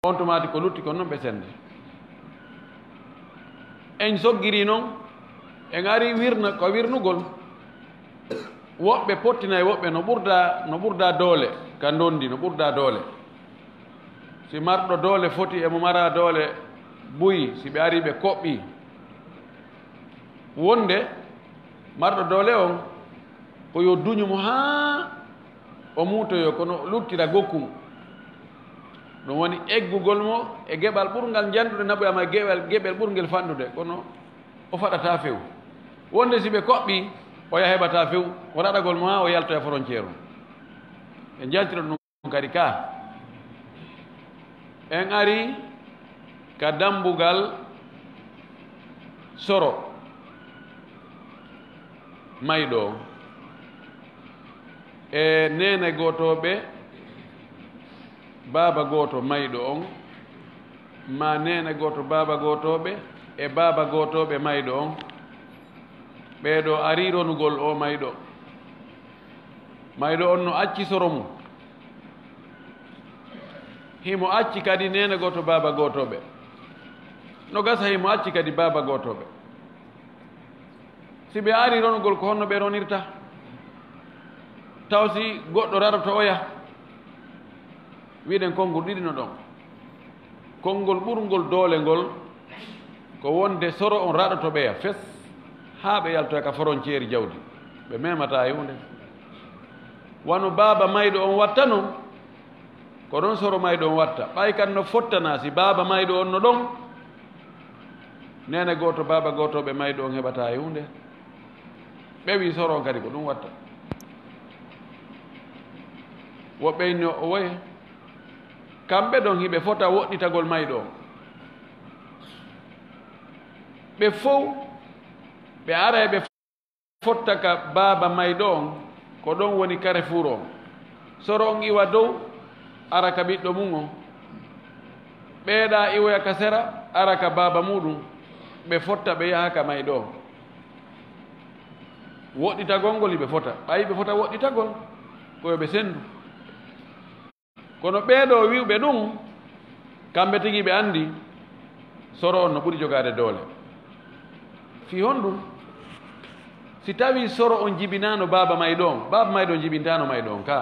on tumati ko lutti ko noon ɓe sende en soggiri noon en ari wirna ko wirnugol woɓɓe pottina e woɓɓe no ɓurda doole ka ndondi no ɓurda doole si marɗo doole foti emo mara doole buyi si ɓe ari ɓe koɓɓi wonde marɗo doole on ko yo duñumo haa o muutoyo kono luttira gokkum ɗum woni eggugol mo e geɓal ɓurgal jandude naɓoyama e geɓel ɓurgel fandude kono o faɗata few wonde si ɓe koɓɓi o yaha heɓata few o raɗagol mo ha o yaltoya frontiére o e jaltiro ɗum kadi ka en ari ka dambugal soro mayɗo e nene gotoɓe baaba goto mayɗo on ma nene goto baaba gotoɓe e baaba gotoɓe mayɗo on ɓeeɗo ari ronugol o mayɗo on no acci soro mum himo acci kadi nene goto baaba gotoɓe no gasa himo acci kadi baaba gotoɓe si ɓe ari ronugol ko honno ɓe ronirta taw si goɗɗo raroto oya wiɗen konngol ɗiɗino ɗon konngol ɓurgol doole ngol ko wonde soro on raɗoto ɓeya fes haa ɓe yaltoya ka frontiére jawdi ɓe memata e hunde wano baaba mayɗo on watta noon ko ɗon soro mayɗo on watta ɓay kan no fottana si baaba mayɗo on no ɗon nene goto baaba gotoɓe mayɗo on heɓata e hunde ɓe wi soro on kadi ko ɗum watta woɓɓeyno o woye kamɓe ɗon hiɓe fota woɗɗitagol mayɗo on ɓe fof ɓe ara e ɓe fotta ka baaba mayɗo on ko ɗon woni carrefour on soro on iwa dow ara ka ɓiɗɗo mum on ɓeeɗa iwoya ka sera ara ka baaba muɗum ɓe fotta ɓe yaha ka mayɗo on woɗɗitagol ngol hiɓe fota ɓayi ɓe fota woɗɗitagol koyo ɓe sendu kono ɓeeɗo wiwɓe ɗum kamɓe tigi ɓe andi soro on no ɓuri jogade doole fi honɗum si tawi soro on jibinano baaba mayɗo on baaba mayɗo on jibintano mayɗo on ka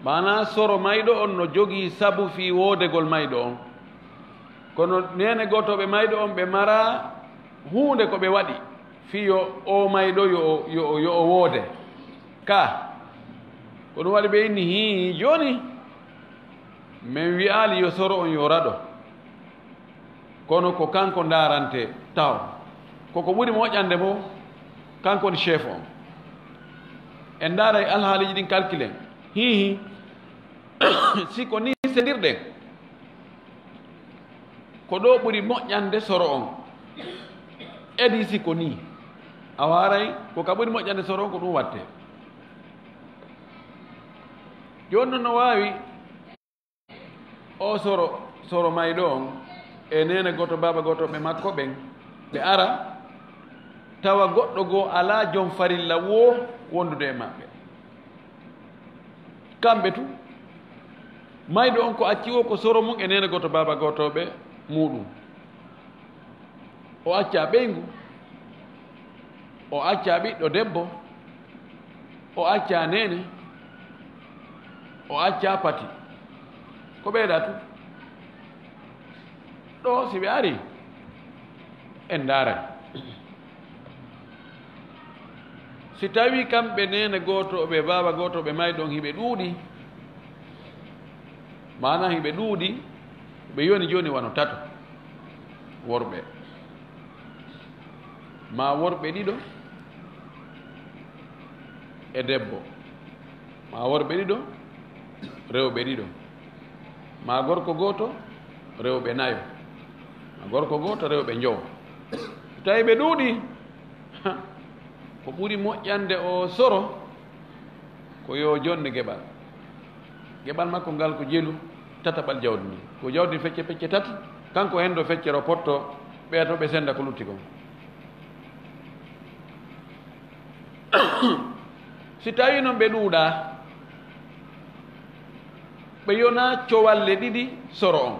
mana soro mayɗo on no jogii sabu fi woodegol mayɗo on kono nene gotoɓe mayɗo on ɓe mara hunde ko ɓe waɗi fiyo o mayɗo yo o woode ka ko ɗum waɗi ɓe inni hi joni min wiyali yo soro on yo raɗo kono ko kanko darante taw koko ɓuri moƴƴande mo kanko woni chef on en daara e alhaaliji ɗin calculen hihi siko ni sendirɗen ko ɗo ɓuri moƴƴande soro on edi siko ni a waray ko ka ɓuri moƴƴande soro on ko ɗum watte joni noon no wawi o soro mayɗo on e nene goto baaba goto ɓe makko ɓen ɓe ara tawa goɗɗo goo ala joom farilla wo wondude e maɓɓe kamɓe tu mayɗo on ko acci o ko soro mum e nene goto baaba gotoɓe muɗum o acca ɓeygu o acca ɓiɗɗo debbo o acca nene o acca pati ko ɓeyɗa tu ɗo si ɓe ari en daaray si tawi kamɓe nene gotoɓe baaba gotoɓe mayɗon hiɓe ɗuuɗi mana hiɓe ɗuuɗi ɓe yoni joni wano tato worɓe ma worɓe ɗiɗo e debbo ma worɓe ɗiɗo rewɓe ɗiɗo ma gorko goto rewɓe nayo ma gorko goto rewɓe jow tawi ɓe ɗuuɗi ko ɓuri moƴƴande o soro ko yo jonde geɓal makko ngal ko jelu tataɓal jawdi ndi ko jawdi fecce pecce tati kanko hen do feccero potto ɓeeto ɓe senda ko lutti kon si tawi noon ɓe ɗuuɗa ɓe yona cowalle ɗiɗi soro on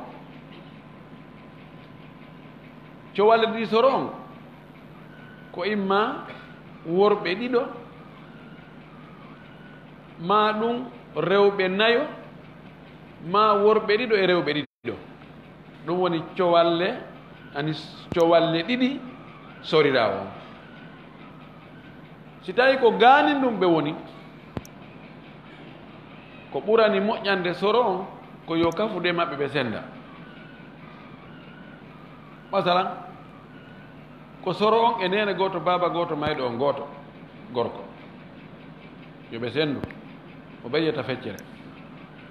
cowalle ɗiɗi soro on ko imma worɓe ɗiɗo ma ɗum rewɓe nayo ma worɓe ɗiɗo e rewɓe ɗiɗo ɗum woni cowalle ani cowalle ɗiɗi sorira o si tawi ko gaani ɗum ɓe woni ko ɓurani moƴƴande soro on ko yo kafude maɓɓe ɓe senda masalan ko soro on e nene goto baba goto mayɗo on goto gorko yo ɓe sendu o ɓeƴƴeta feccere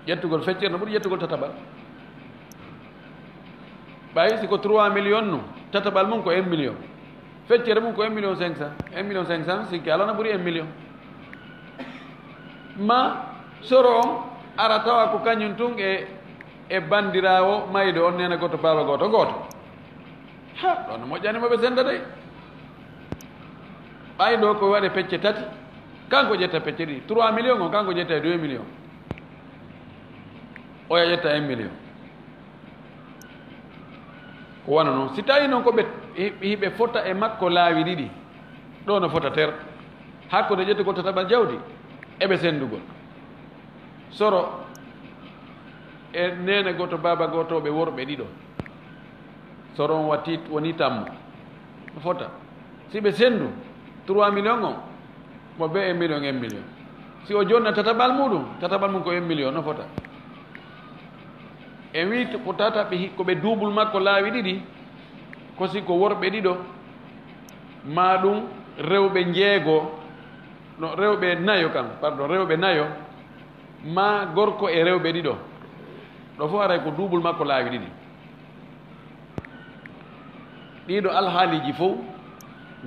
ƴettugol feccere no ɓuri ƴettugol tataɓal ɓayi si ko 3 millions nu tataɓal mum ko 1 million feccere mum ko 1 million 500 1 million 500 sikki alana ɓuri 1 million ma soro on ara tawa ko kañum tun e bandirawo maydo on nena goto baba goto goto ha ɗon moƴƴanimo ɓe senda dey ɓay ɗo ko waɗe pecce tati kanko ƴetta pecce ɗiɗi 3 millions o kanko ƴetta 2 millions oya ƴetta 1 million ko wana noon si tawi noon ko ɓe hiɓe fota e makko laawi ɗiɗi ɗo no fota ter hakkude ƴettugol tataɓal jawdi eɓe sendugol soro e nene goto baba goto ɓe worɓe ɗiɗo soro on woni tammo no fota si ɓe sendu 3 millions o mo be 1 million 1 million si o jonna tataɓal muɗum tataɓal mum ko 1 million no fota e wi ko tata koɓe duubul makko laawi ɗiɗi ko si ko worɓe ɗiɗo ma ɗum rewɓe jeego no rewɓe nayo kam pardon rewɓe nayo ma gorko e rewɓe ɗiɗo ɗo fof aray ko duubul makko laawi ɗiɗi ɗiɗo alhaaliji fof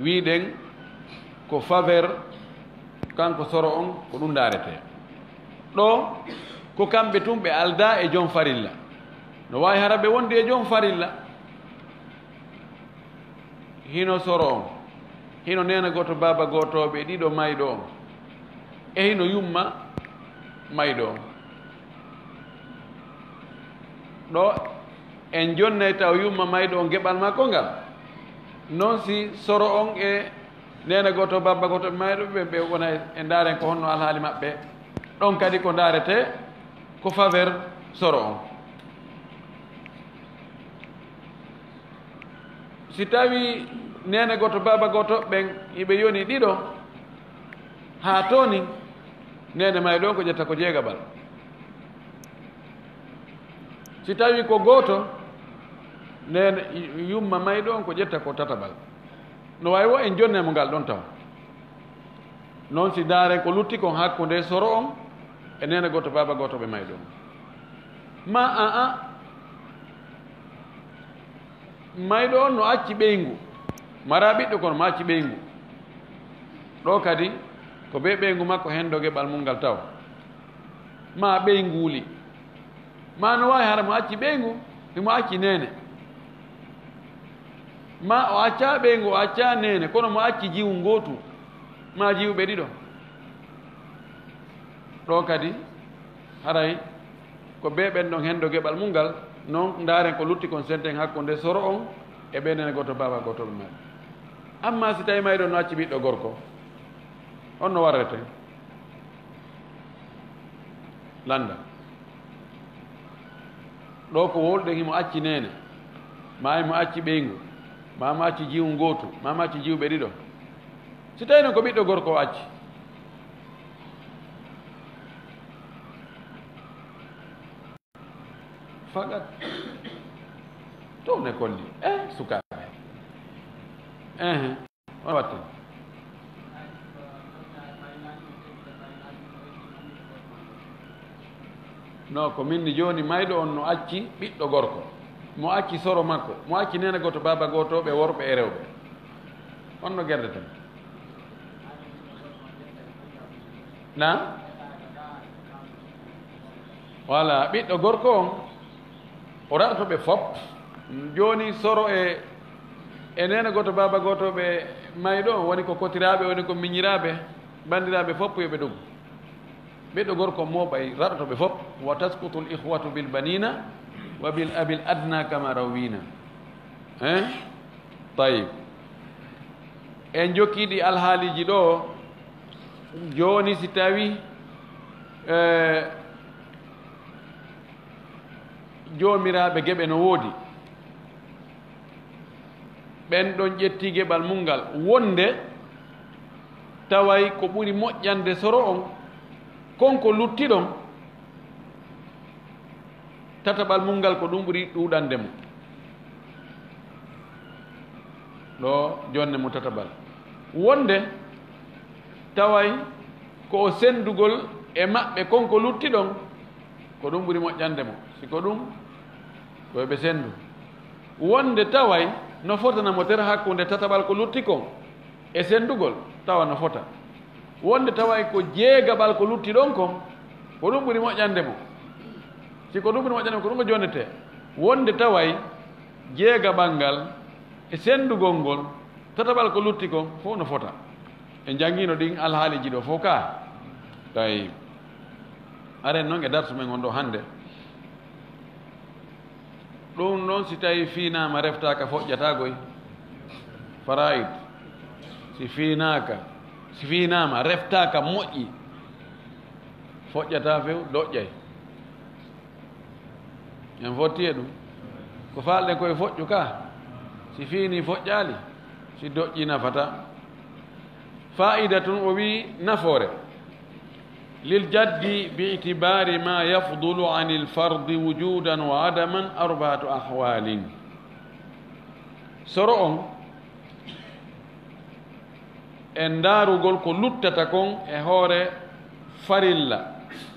wiɗen ko faveur kanko soro on ko ɗum daarete ɗo ko kamɓe tun ɓe alda e joom farilla no wawi hara ɓe wondi e joom farilla hino soro on hino nena goto baba gotoɓe ɗiɗo mayɗo on e hino yumma mayɗo on ɗo en jonnay taw yumma mayɗo on geɓal makko ngal noon si soro on e nena goto baba goto mayɗo ɓe wona e ndaaren ko honno alhaali maɓɓe ɗon kadi ko ndaarete ko faveur soro on si tawi nene goto baba goto ɓen iɓe yoni ɗiɗo ha toni nene mayɗo on ko ƴetta ko jeegaɓal si tawi ko goto nene yumma mayɗo on ko ƴetta ko tataɓal no wawi wo en jonnemo ngal ɗon taw noon si daaren ko lutti kon hakkude soro on e nene goto baba goto ɓe mayɗo on ma aa mayɗo on no acci ɓeyngu mara ɓiɗɗo kono ma acci ɓeyngu ɗo kadi ko be ɓeyngu makko hen dogeɓal mum ngal taw ma ɓeynguli ma no wawi hara mo acci ɓeyngu imo acci nene ma o acca ɓeyngu o acca nene kono mo acci jiwu gotu ma jiwɓe ɗiɗo ɗo kadi haray ko be ɓen ɗon hen dogeɓal mum ngal noon ndaaren ko lutti kon senten hakkunde soro on e ɓenene goto baba gotoɓe maɗa amma si tawi mayɗo no acci ɓiɗɗo gorko on no warrete landa ɗo ko wolɗen himo acci nene ma imo acci ɓeyngu mamo acci jiwu gotu mamo acci jiwɓe ɗiɗo si tawi noon ko ɓiɗɗo gorko o acci fagat to ne kolli sukaɓe on watte no ko minni joni mayɗo on no acci ɓiɗɗo gorko mo acci soro makko mo acci nene goto baba goto ɓe worɓe e rewɓe on no gerdeten na voilà ɓiɗɗo gorko on o raɗatoɓe fop joni soro e nene goto baba goto ɓe mayɗo woni ko kotiraɓe woni ko miñiraɓe bandiraɓe fopp yoɓe ɗum ɓeɗo gorko moɓay raɗotoɓe fof wa taskutu l ihwatu bil banina wa bil abil adna kama rawina tayib en jokkiɗi alhaaliji ɗo joni si tawi jomiraɓe geɓe no woodi ɓen ɗon ƴetti geɓal mum ngal wonde taway ko ɓuri moƴƴande soro on konko luttiɗon tataɓal mum ngal ko ɗum ɓuri ɗuɗande mo ɗo jonne mo tataɓal wonde taway ko o sendugol e maɓɓe konko luttiɗon ko ɗum ɓuri moƴƴande mo siko ɗum koyeɓe sendu wonde taway no fotanamo ter hakkunde tataɓal ko lutti kon e sendugol tawa no fota wonde taway ko jeegaɓal ko lutti ɗon kon ko ɗum ɓuri moƴƴande mo siko ɗum ɓuri moƴƴande mo ko ɗum ko jonnete wonde taway jeegaɓal ngal e sendugol ngol tataɓal ko lutti kon fof no fota en jangino ɗin alhaaliji ɗo fof ka tawi aren noon e darsu men on ɗo hannde ɗum noon si tawi fiinama reftaka foƴƴatagoy faraid si fiinama reftaka moƴƴi foƴƴata few doƴƴay en fotti e ɗum ko falɗen koye foƴƴu ka si fiini foƴƴali si doƴƴi nafata fa'ida tun o wi nafoore للجد باعتبار ما يفضل عن الفرض وجودا وعدما 4 أحوال سرون en darugol ko luttata kon e hoore farilla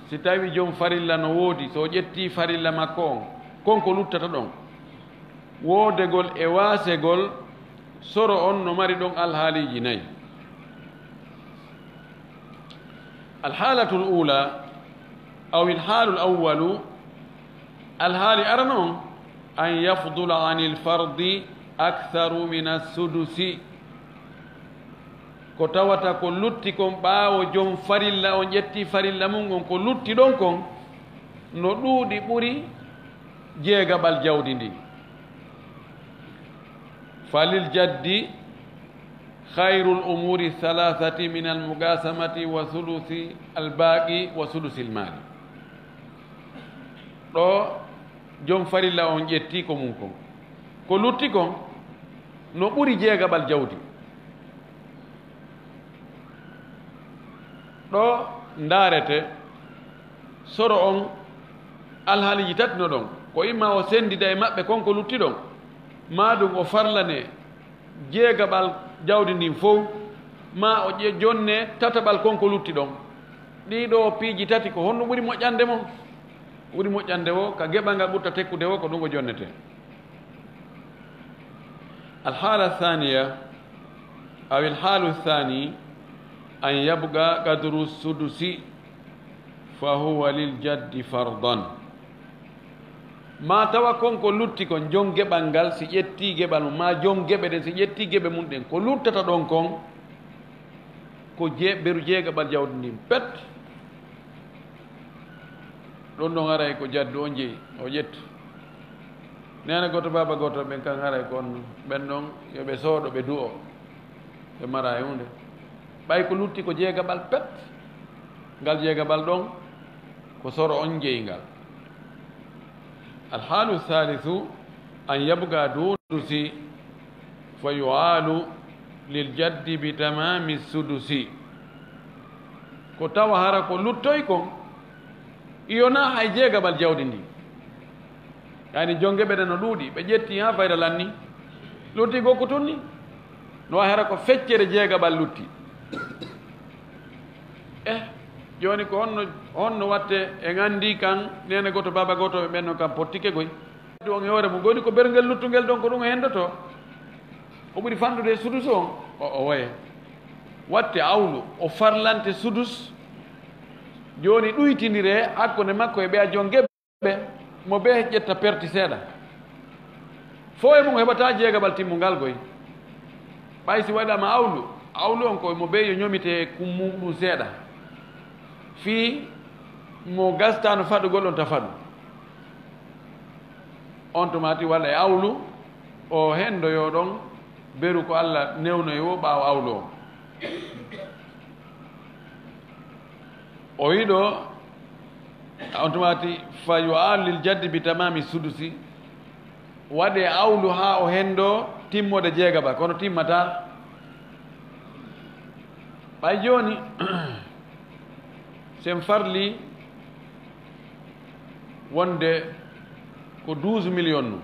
si tawi jom farilla no woodi so ƴetti farilla makko on konko luttata ɗon woodegol e waasegol soro on no mari ɗon alhaaliji nayi الحالة الأولى أو الحال الأول الحال أرنون أن يفضل عن الفرض أكثر من السدس كتوتا كلتكم باو جم فرلا on yetti farilla mum on ko lutti ɗon kon no ɗuuɗi ɓuri jeegaɓal jawdi ndi falil jaddi خير الأمور الثلاثة من المقاسمة وثلث الباقي وثلث المال ɗo jom farilla on ƴetti ko mum kon ko lutti kon no ɓuri jeegaɓal jawdi ɗo ndaarete soro on alhaaliji tati no ɗon ko imma o sendida e maɓɓe konko lutti ɗon ma ɗum o farlane jeegaɓal jawdi ndin fof ma o jonne tataɓal konko lutti ɗon ɗiɗo piiji tati ko honno ɓuri moƴƴande mo ɓuri moƴƴande o ka geɓal ngal ɓurta tekkude o ko ɗum o jonnete alhaala thaniya aw alhaalu thani an yabga qadru sudusi fa huwa liljaddi fardan ma tawa konko lutti kon jom geɓal ngal si ƴetti geɓal mum ma jom geɓe ɗen si ƴetti geɓe mum ɗen ko luttata ɗon kon ko beru jeegaɓal jawdi ndin pet ɗon ɗon aray ko jaddu o jeeyi o ƴettu nene goto baba goto ɓen kan aray kon ɓen ɗon yoɓe sooɗo ɓe du'o ɓe mara e hunde ɓay ko lutti ko jeegaɓal pet ngal jeegaɓal ɗon ko soro on jeeyi ngal الحال الثالث أن يبقى دون السدس فيعال للجد بتمام السدس ko tawa hara ko luttoy kon iyona hay jeegaɓal jawdi ndi yani jongeɓe ɗe no ɗuuɗi ɓe ƴetti ha fayda lanni lutti gokko tunni no wawi hara ko feccere jeegaɓal lutti joni ko honno watte en andi kan nene goto baba goto ɓe ɓenno kam pottike goy on e hoore mum goni ko ɓergel luttugel ɗon ko ɗum hendoto o ɓuri fanɗude sudus on o waye watte awlu o farlante sudus joni ɗuytidire hakkude makko e ɓe a jongeɓe mo ɓe ƴetta perti seeɗa fo e mum heɓata jeegaɓal timmungal goy ɓay si waɗama awlu on koye mo ɓe yo ñomite kummum ɗum seeɗa fii mo gastano faɗugol on ta faɗu on tumati walla e awlu o hendoyo ɗon beru ko Allah newnoyo ɓaawo awlu o o yiɗo on tumati fa yu'alu lil jaddi bi tamami sudusi waɗe awlu ha o hendo timmode jeegaba kono timmata ɓay joni sen farli wonde ko 12 millions nu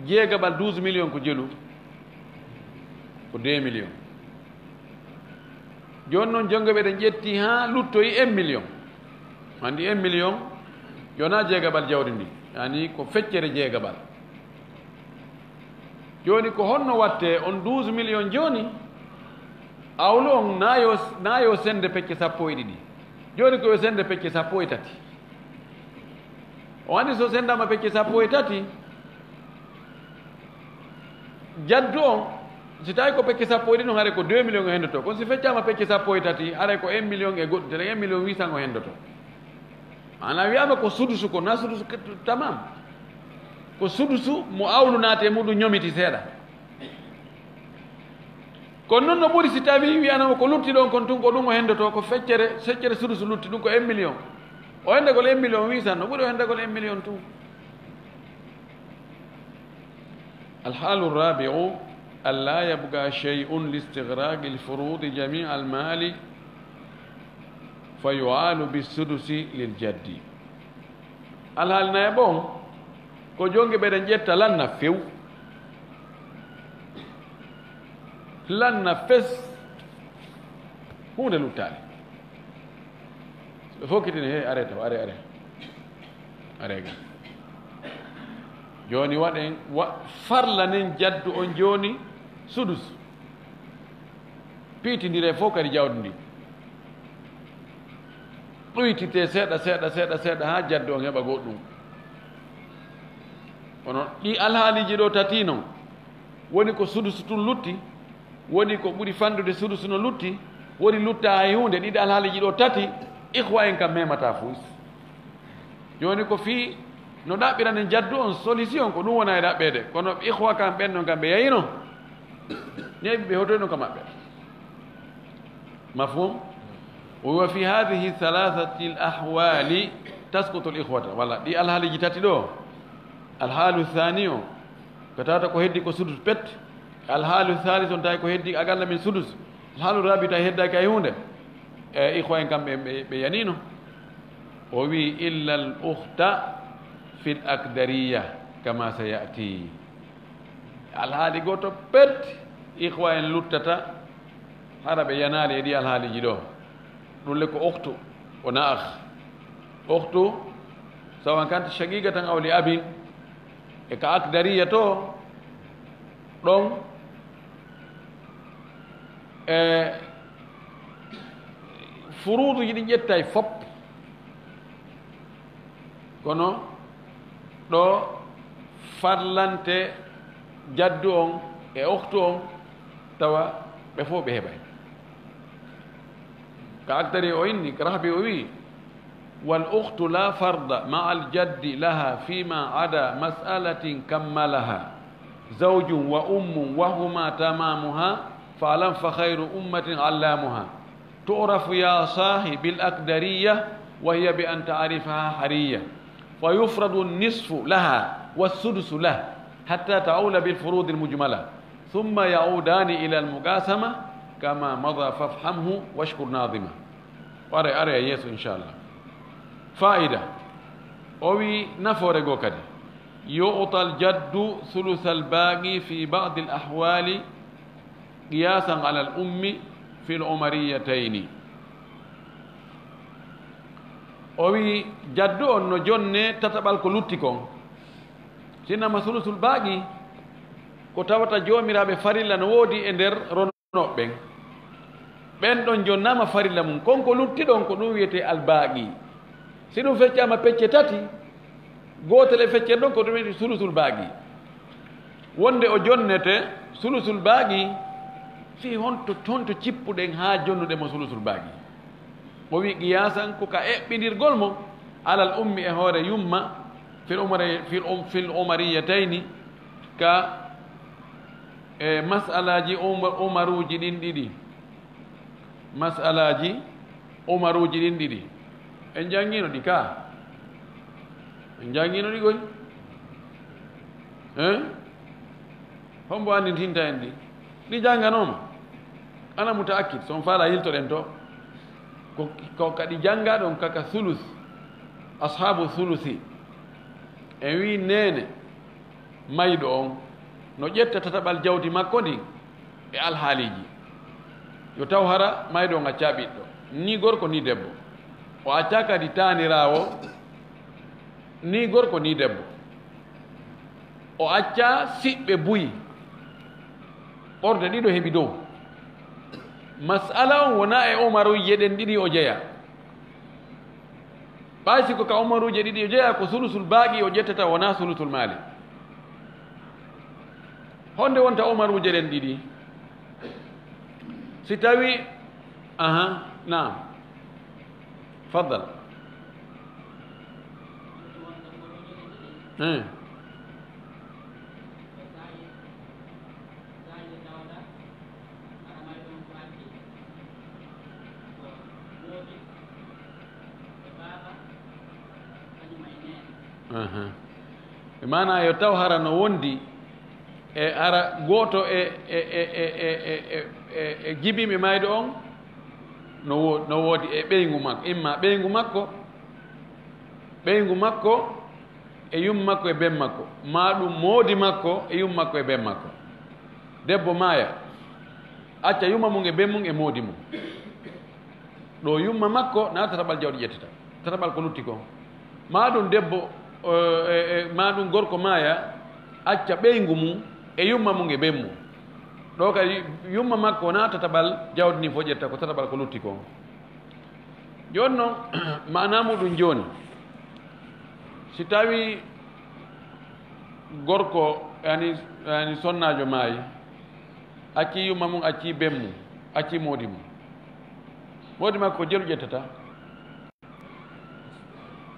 jeegabal 12 millions ko jelu ko 2 millions joni noon jongoɓe ɗen ƴetti ha luttoyi 1 million andi 1 million jona jeegabal jawdi ndi yani ko feccere jeegabal joni ko honno watte on 12 millions joni awlu on nayo sende pecce 12 joni koyo sende pecce 13 o andi so sendama pecce 13 jaddu on si tawi ko pecce 10 ɗon haare ko 2 millions o hendoto kono si feccama pecce 13 haare ko 1 million e goɗɗo tele 1 million 800 o hendoto ana wiyama ko sudusu ko na sudusu tamam ko sudusu mo awlu naate muɗum ñomiti seeɗa kono noon no ɓuri si tawi wiyanama ko lutti ɗon kon tun ko ɗum o hendoto ko feccere sudusu lutti ɗum ko 1 million o hendegol 1 million 800 no ɓuri o hendegol 1 million tun الحال الرابع ألا يبقى شيء لاستغراق الفروض جميع المال فيعال بالسدس للجد الحال نايبون ko jonge ɓeɗen ƴetta lanna few lanna fes hunde luttali ɓe fokkitini he arrêté are arega joni waɗen farla nen jaddu on joni sudus piitidire fof kadi jawdi ndi ɗoytite seeɗa ha jaddu on heɓa goɗɗum kono ɗi alhaaliji ɗo tati noon woni ko sudusu tun lutti woni ko ɓuri fandude sudusu no lutti woni lutta hay hunde ɗiɗi alhaaliji ɗo tati ihwa en kam memata fuu joni ko fii no ɗaɓɓiranen jaddu on solution ko ɗum wona e ɗaɓɓede kono ihwa kam ɓen ɗon kam ɓe yayino neɓi ɓe hotoyno ka maɓɓe mafhum wa fi hadihi thalathati l ahwali taskutu l ihwata walla ɗi alhaaliji tati ɗo alhaalu thani o ko tawata ko heddi ko sudus pet alhaalu thalis on tawi ko heddi agalla min sudus alhaalu rabi tawi heddaki hay hunde e ihwa en kam ɓe yanino o wi illa l ukhta fi l akdariya kama sa yati alhaali goto pet ihwa en luttata hara ɓe yanali e ɗi alhaaliji ɗo ɗum le ko ukhtu wona akh ukhtu sawan kanta shaqiqa tan awli abin e ka akdariya to ɗon e furuduji ɗi ƴetta e fop kono ɗo farlante jaddu on e ukhtu on tawa ɓe fof ɓe heɓay ka akdari o inni ka rahbi o wi والأخت لا فرض مع الجد لها فيما عدا مسألة كملها زوج وأم وهما تمامها فاعلم فخير أمة علامها تعرف يا صاحي بالأقدرية وهي بأن تعرفها حرية ويفرض النصف لها والسدس له حتى تعول بالفروض المجملة ثم يعودان إلى المقاسمة كما مضى فافهمه واشكر ناظمه أرى يسوع إن شاء الله فائدة أوي نفور كدي يعطى الجد ثلث الباقي في بعض الأحوال قياسا على الأم في العمريتين أوي جد أنو جنة تتبال كلوتيكم سينما ثلث الباقي كتابة جوميرا بفريلا نودي اندر رونو بين دون جنة فريلا من كونكو لوتي دون كنو يتي الباقي si ɗum feccama pecce tati gootele feccere ɗon ko ɗum sulusul baagi wonde o jonnete sulusul baagi fi honto cippuɗen ha jonnuɗe mo sulusul baagi o wi qiyasan ko ka eɓɓidirgol mo alal ummi e hoore yumma fil umariyatayni ka e masalaji umaruji ɗin ɗiɗi masalaji umaruji ɗin ɗiɗi en jangino ɗi ka en jangino ɗi goy hombo andi tinta en ɗi janganoma ana mutaakkid son faala yiltoɗen to ko kadi janga ɗon kaka sulus ashabu sulusi en wi nene mayɗo on no ƴetta tataɓal jawdi makko ndi e alhaaliji yo taw hara mayɗo on acca ɓiɗɗo ni gorko ni debbo o acca kadi tanirawo ni gorko ni debbo o acca siɓɓe buyi ɓorde ɗiɗo heɓi dow masala on wona e omaruje ɗen ɗiɗi o jeeya ɓaysi ko ka omaruje ɗiɗi o jeeya ko sulusul baaqi o ƴettata wona sulusul maali honde wonta omaruje ɗen ɗiɗi si tawi naam faddal mana yo taw hara no wondi e ara goto e jibimi mayɗo on no woodi e ɓeygu makko imma ɓeygu makko e yum makko e ben makko ma ɗum moodi makko e yum makko e ben makko debbo maaya acca yumma mum e ben mum e moodi mum ɗo yumma makko na tataɓal jawɗi ƴettata tataɓal ko lutti ko ma ɗum debbo ma ɗum gorko maaya acca ɓeygu mum e yumma mum e ben mum ɗo kadi yumma makko na tataɓal jawdi ni fof ƴetta ko tataɓal ko lutti ko joni noon manamuɗum joni si tawi gorko ani sonnajo maayi acci yumma mum acci ben mum acci moodi mum moodi makko ko jelu ƴettata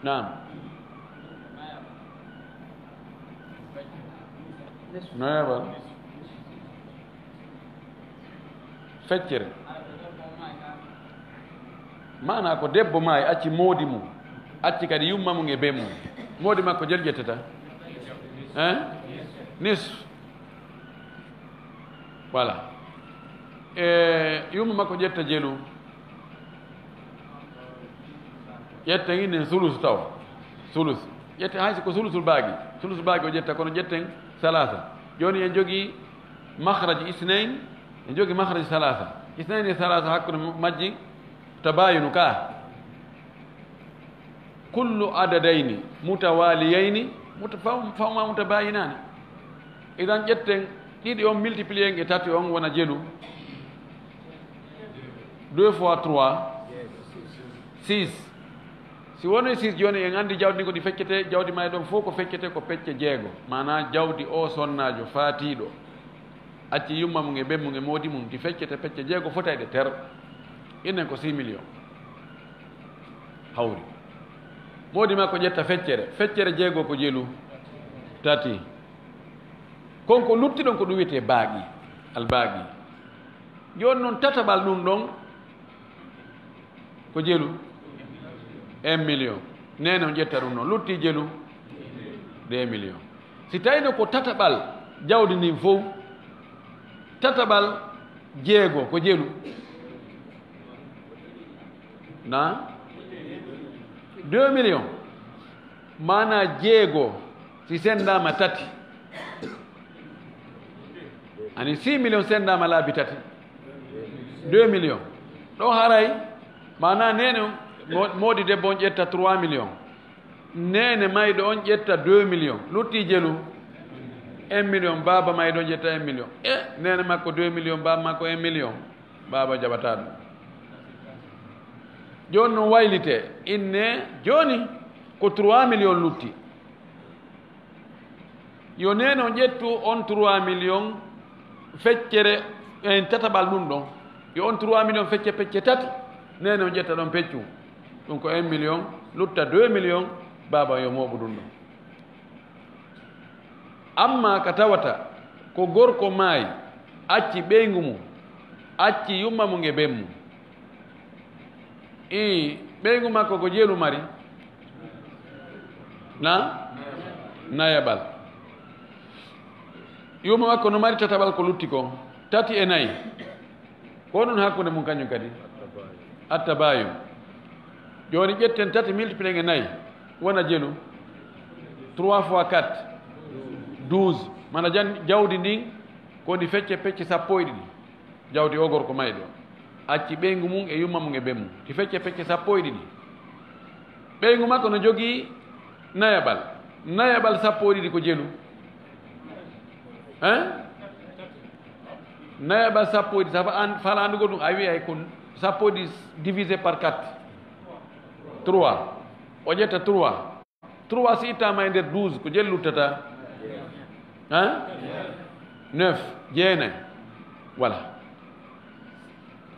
nam noyeɓal feccere mana ko debbo maayi acci moodi mum acci kadi yumma mum e ben mum moodi makko jelu ƴettata nis voilà yumma makko ƴetta jelu ƴetta inen sulus taw sulus ƴette haysi ko sulusul baagi o ƴetta kono ƴetten salasa joni en jogii mahraji isnain en jogii mahraji salasa isnain e salasa hakkude majji tabayunu ka kullu adadayni mutawaliyayni fawma mutabayinani idan ƴetten ɗiɗi on multiplié e tati on wona jelu 2 fois 3 6 si woni 6 joni en andi jawdi ni ko ɗi feccete jawdi may ɗon fof ko feccete ko pecce jeego mana jawdi o sonnajo faatiɗo acci yumma mum e ben mum e moodi mum ɗi feccete pecce jeego fotayde ter innen ko 6 millions hawri moodi makko ƴetta feccere jeego ko jelu tati konko lutti ɗon ko ɗum wiyete baaqi albaaqi joni noon tataɓal ɗum ɗon ko jelu 1 million nene on ƴetta ɗum noon lutti jelu 2 millions si tawino ko tataɓal jawdi ndin fof tataɓal jeego ko jelu na 2 millions mana jeego si sendama tati ani 6 millions sendama laabi tati 2 millions ɗo haray mana nene moodi debbo on ƴetta 3 millions nene mayɗo on ƴetta 2 millions lutti jelu 1 million baba mayɗo on ƴetta 1 million nene makko 2 millions baba makko 1 million baba jaɓata ɗum joni noon waylite inne joni ko 3 millions lutti yo nene on ƴettu on 3 millions feccere en tataɓal ɗum ɗon yo on 3 millions fecce pecce tati nene o ƴetta ɗon peccu ɗum ko 1 million lutta 2 millions baba yo moɓu ɗum ɗon amma ka tawata ko gorko maayi acci ɓeygu mum acci yumma mum e ɓen mum i ɓeygu makko ko jeelu mari na nayaɓal yumma makko no mari tataɓal ko lutti ko tati e nayi ko ɗum hakkude mum kañum kadi attabayum joni ƴetten tati multiplié e nayi wona jeelu 3 fois 4 12 mana jawdi ndin kodi fecce pecce sappo e ɗiɗi jawdi o gorko mayɗo acci ɓeygu mum e yumma mum e ɓen mum ti fecce pecce sappo e ɗiɗi ɓeygu makko no jogii nayaɓal sappo e ɗiɗi ko jeelu hein nayaɓal sappo e ɗiɗi safa fala andugo ɗum a wiyay ko sappo e ɗiɗi divisé par 4 3 o ƴetta 3 si ittama e nder 12 ko jeelu luttata hein 9 jeenayi voilà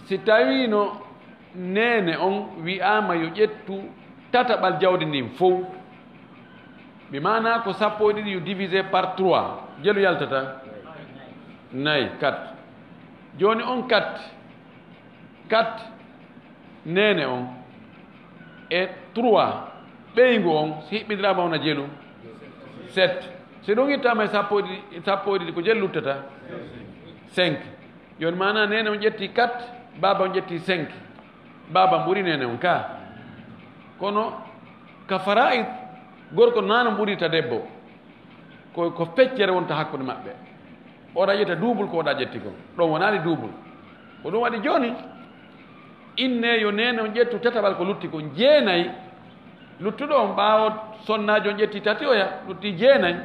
si tawi no nene on wi'ama yo ƴettu tataɓal jawdi ndin fof mi mana ko sappo e ɗiɗi yo divisé par 3 jeelu yaltata nayi 4 joni on 4 nene on e 3 ɓeygu on si hiɓɓidirama wona jeelu 7 si ɗum ittama e sappo e ɗiɗi ko jeelu luttata 5 joni mana nene on ƴetti 4 baba on ƴetti 5 baba ɓuuri nene on ka kono ka fara'id gorko nano ɓuurita debbo ko feccere wonta hakkude maɓɓe oɗa ƴetta double ko oɗa ƴetti ko ɗon wonani double ko ɗum waɗi joni inne yo nene on ƴettu tataɓal ko lutti ko jeenayi luttuɗo on ɓaawo sonnaji on ƴetti tati oya lutti jeenayi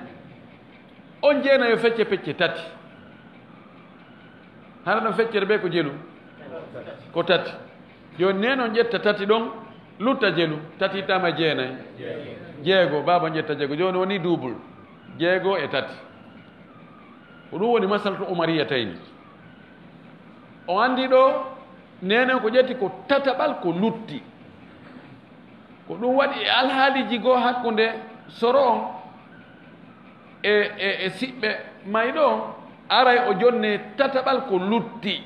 on jeenayi yo fecce pecce tati hara ɗon feccere ɓe ko jeelu ko tati joni nene on ƴetta tati ɗon lutta jeelu tati ittama e jeenayi jeego baba on ƴetta jeego joni woni double jeego e tati ko ɗum woni masalatu umariya tayni o andi ɗo nene ko ƴetti ko tataɓal ko lutti ko ɗum waɗi e alhaaliji goo hakkunde soro on e siɓɓe mayɗo on aray o jonne tataɓal ko lutti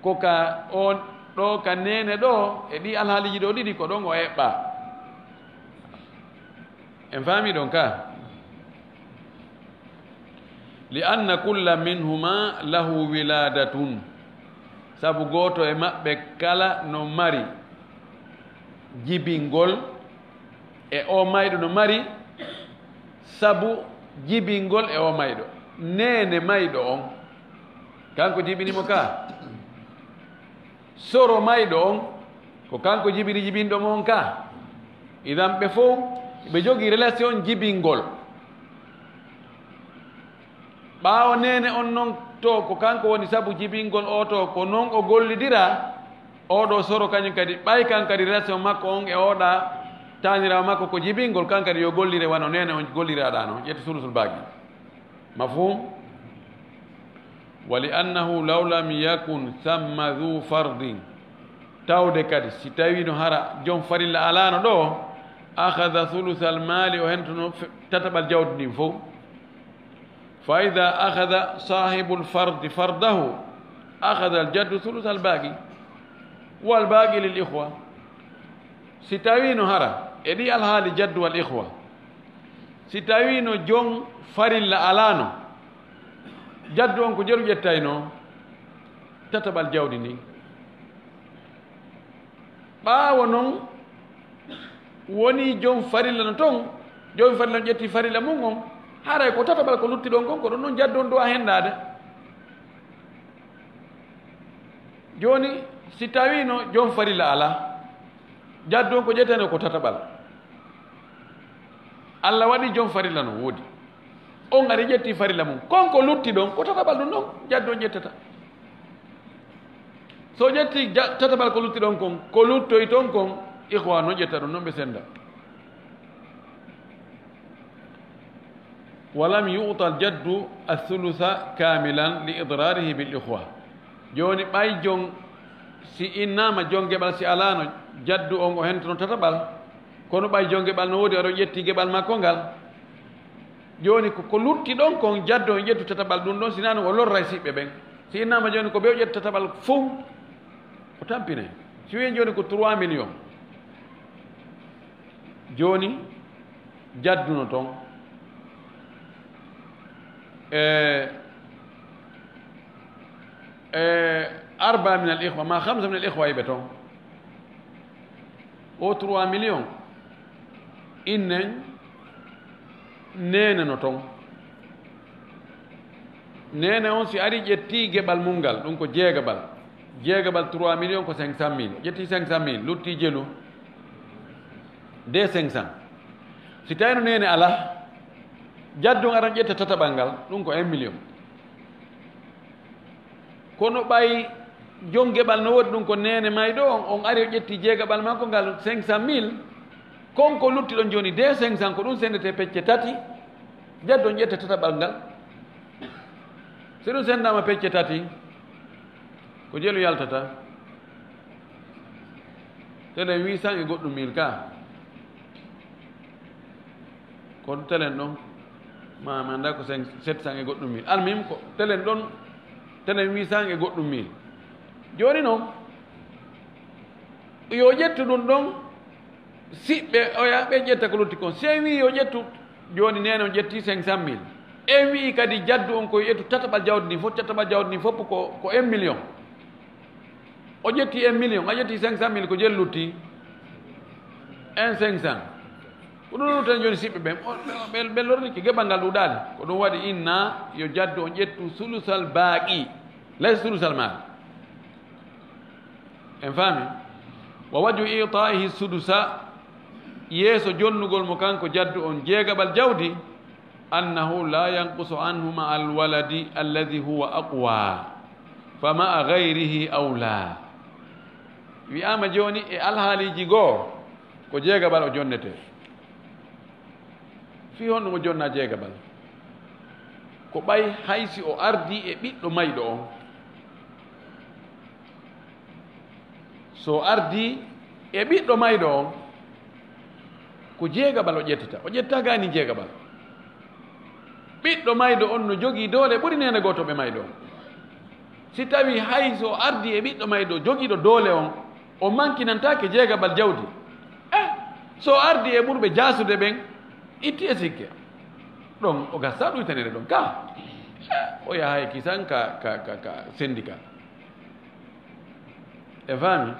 ko ka on ɗo ka nene ɗo e ɗi alhaaliji ɗo ɗiɗi ko ɗon o eɓɓa en faami ɗon ka li anna kulla minhuma lahu wiladatun sabu gooto e maɓɓe kala no mari jibingol e o mayɗo no mari sabu jibingol e o mayɗo nene mayɗo on kanko jibinimo ka soro mayɗo on ko kanko jibini jibinɗo mon ka idan ɓe fof ɓe jogii relation jibingol ɓaawo nene on noon to ko kanko woni sabu jibingol o to ko noon o gollidira oɗo soro kañum kadi ɓay kan kadi relation makko on e oɗa tanirawo makko ko jibingol kan kadi yo gollire wano nene on golliraɗa noon ƴetti sulusul bagi mafhum wa li annahu law lam yakun thamma dhu fardin tawde kadi si tawi no hara joom farilla alano ɗo akhadha thulusal mali o hentono tataɓal jawdi ndin fof fa ida akhadha sahibu lfardi fardahu akhadha aljaddu thulusal bagi wal bagi lil ikhwa si tawi no hara e ɗi alhaali jaddu wal ikhwa si tawi no joom farilla alano jaddu on ko jeru ƴettayno tataɓal jawdi ndi ɓaawo noon woni joom farilla no toon joom farilla no ƴetti farilla mum on haray ko tataɓal ko lutti ɗon kon ko ɗon noon jaddu on duwa henndade joni si tawino joom farilla ala jaddu on ko ƴettane ko tataɓal allah waɗi joom farilla no woodi on ari ƴetti farilla mum konko lutti ɗon ko tataɓal ɗum ɗon jaddu on ƴettata so ƴetti tataɓal ko lutti ɗon kon ko luttoy ton kon ihwa noon ƴetta ɗum noon ɓe senda ولم يعطى الجد الثلث كاملا لإضراره بالإخوة جوني باي جون si innama jongeɓal si alano jaddu on o hentono tataɓal kono ɓay jongeɓal no woodi aɗo ƴetti geɓal makko ngal joni ko lutti ɗon kon jaddu on ƴettu tataɓal ɗum ɗon sinano o lorra e siɓɓe ɓen si innama joni ko ɓe o ƴettu tataɓal fof o tampine si wi joni ko 3 millions joni jadduno toon أربعة من الإخوة ما 5 من الإخوة يبتون أو 3 مليون إنن نين نتون نين أون سي أري جتي جبال مونغال دونكو جيغبال 3 مليون كو 500 ميل جتي 500 ميل لوتي جلو دي 500 سي تاينو نين على jaddu aran ƴetta tataɓal ngal ɗum ko 1 million kono ɓay jongeɓal no woodi ɗum ko nene mayɗo on ari o ƴetti jeegaɓal makko ngal 500 mille konko lutti ɗon joni de 500 ko ɗum sendete pecce tati jaddu on ƴetta tataɓal ngal so ɗum sendama pecce tati ko jelu yaltata telen 800 e goɗɗum mille ka kono telen ɗon ma anda ko 700 e goɗɗum mille almim ko telen ɗon telen 800 e goɗɗum mille joni noon yo ƴettu ɗum ɗon siɓɓe oya ɓe ƴetta ko lutti kon se wi yo ƴettu joni nene on ƴetti 500 mille e wi kadi jaddu on ko ƴettu tataɓal jawdi ndi fof tataɓal jawdi ndi fof ko 1 million o ƴetti 1 million a ƴetti 500 mille ko jel lutti 1 500 ko ɗum tan joni siɓɓe ɓe lorniki geɓal ngal ɗuɗani ko ɗum waɗi inna yo jaddu on ƴettu sulusal baaqi laysa sulusal maal en faami wa waju itaihi sudusa yeeso jonnugol mo kanko jaddu on jeegaɓal jawdi annahu la yanqusu anhu ma alwaladi alladi huwa aqwa fa maa gayrihi awla wiyama joni e alhaaliji goo ko jeegaɓal o jonnete fi honɗum o jonna jeegaɓal ko ɓay haysi o ardi e ɓiɗɗo mayɗo on so ardi e ɓiɗɗo mayɗo on ko jeegaɓal o ƴettata o ƴettagani jeegaɓal ɓiɗɗo mayɗo on no jogii doole ɓuri nene gotoɓe mayɗo on si tawi hay so ardi e ɓiɗɗo mayɗo jogiiɗo doole on o mankinantake jeegaɓal jawdi so ardi e ɓurɓe jasude ɓen itti e sikke ɗon o gasta ɗuytanere ɗon ka o yaha e kisan ka syndicat e faami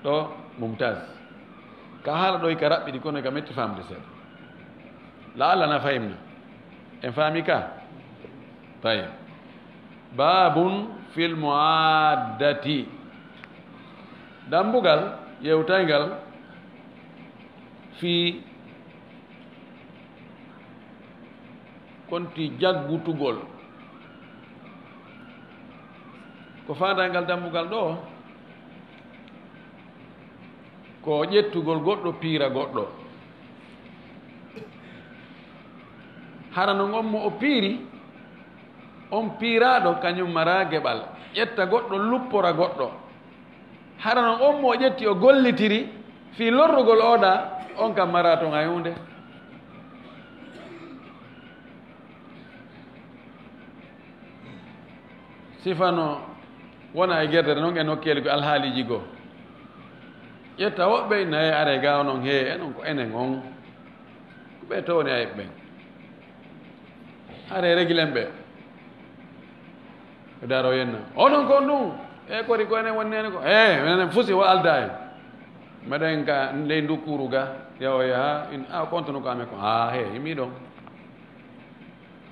ɗo mumtaz ka haala ɗo ka raɓɓiɗi kono ka metti famde seeɗa la allah na fayimna en faami ka tayib babun fil muaddati dambugal yewtaygal fi konti jaggutugol ko faandangal dambugal ɗo ko ƴettugol goɗɗo piira goɗɗo hara no gommo o piiri on piiraɗo kañum mara geɓal ƴetta goɗɗo luppora goɗɗo hara no on mo o ƴetti o gollitiri fi lorrugol oɗa on kam mara toon hay hunde sifano wona e gerdere noon e nokkeli ko alhaaliji goo ƴetta woɓɓe nayi are ga noon he enon ko enen on ko ɓe towni ayeɓ ɓen are réguilen ɓe o daro yenna onon kon ɗum e kori ko enen wonnene ko enen fusi wo alda en meɗen ka ley dukkuru ga yawoya ha a contenu ko amen ko he yimi ɗon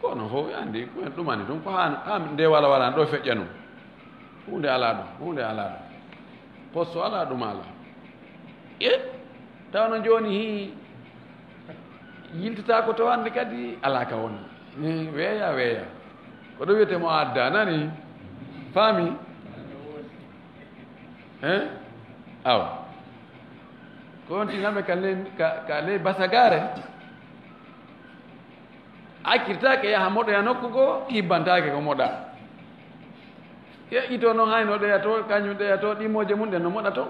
ko non fof andi koen ɗumani ɗum ko ha nde wala walani ɗo feƴƴa num hunde ala ɗum hunde ala ɗum poste ala ɗum ala tawno joni hi yiltata ko tawande kadi ala ka woni weeya weeya ko ɗo wiyetemo adda nani faami aw ko wonti gamɓe ka ley basagare akkirtaake yaha moɗoya nokku goo hibbantake ko moɗa ƴeƴƴito no hayno ɗeya to kañum ɗeya to ɗimoje mum ɗe no moɗa to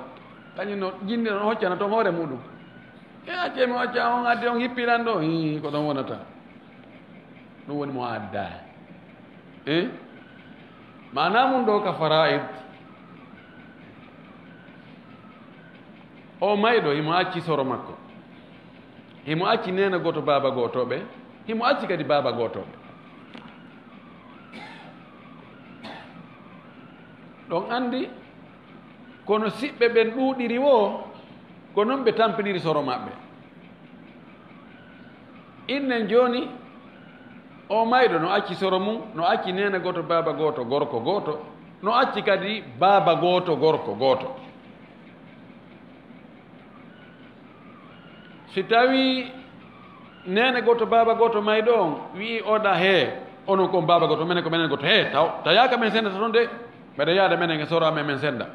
kañum no jinde no hoccana toon hoore muɗum e accemi hocca on addi on hippiran ɗo ko ɗon wonata ɗum woni mo adda mana mum ɗo ka faraid o mayɗo himo acci soro makko himo acci nena goto baba gotoɓe himo acci kadi baba gotoɓe ɗon andi kono siɓɓe ɓen ɗuuɗiri wo ko noon ɓe tampiniri soro maɓɓe innen joni o mayɗo no acci soro mum no acci nena goto baba goto gorko goto no acci kadi baba goto gorko goto si tawi nene goto baba goto mayɗo on wi oɗa he onon kon baba goto minen ko menen goto he taw yaka men sendata toon de mbeɗa yaada menen e soro amen men senda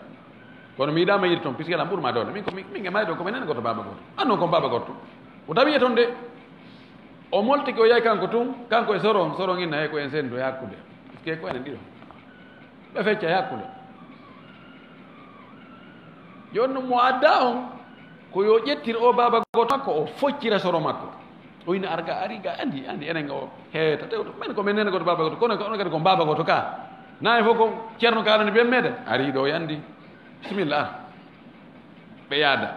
kono mi yiɗama yiɗi toon puisque alam ɓuurma dowde min e mayɗo ko minen goto baba goto annon kon baba goto o tawi e toon de o moltiki o yahi kanko tun kanko e soron inna he ko en sendu e hakkude puisque ko enen ɗiɗo ɓe fecca e hakkude joni mo adda on ko yo ƴettir o baba goto makko o foccira soro makko o ina arga ari ga andi enen o heeta tewto men ko men nene goto baba goto kono ono kadi ko baba goto ka nayi fof ko ceerno kalani ɓen meɗen ari ɗo yandi bisimilla ɓe yaada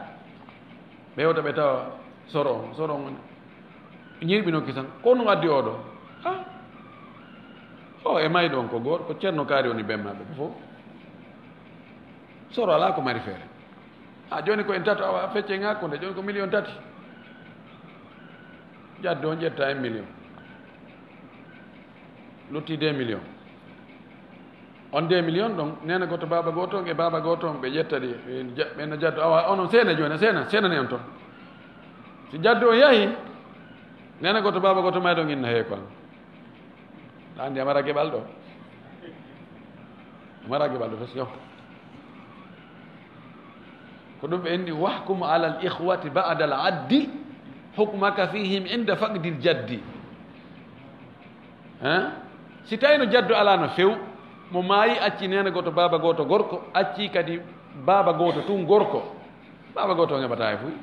ɓe yewta ɓe tawa soro on ñirɓinoki tan ko no addi oɗo o e mayɗo on ko goto ko ceerno kaari woni ɓen maɓɓe fof soro ala ko mari feere joni ko en tato awa fecce en hakkude joni ko 1 3 jaddo on ƴetta 1 million lutti 2 million on 2 million ɗon nena goto baba goto on e baba goto on ɓe ƴetta ɗi ɓenno jaddo awa onon seena joni senani on toon si jaddo on yahi nena goto baba goto mayɗon inna he kon andi amara geɓal ɗo tos ko ɗum ɓe enndi wahkum ala al ihwati ba'da al addi hukmaka fihim inda faqdi l jaddi si tawi no jaddu ala no few mo maayi acci nena goto baba goto gorko acci kadi baba goto tun gorko baba goto o heɓata e fuy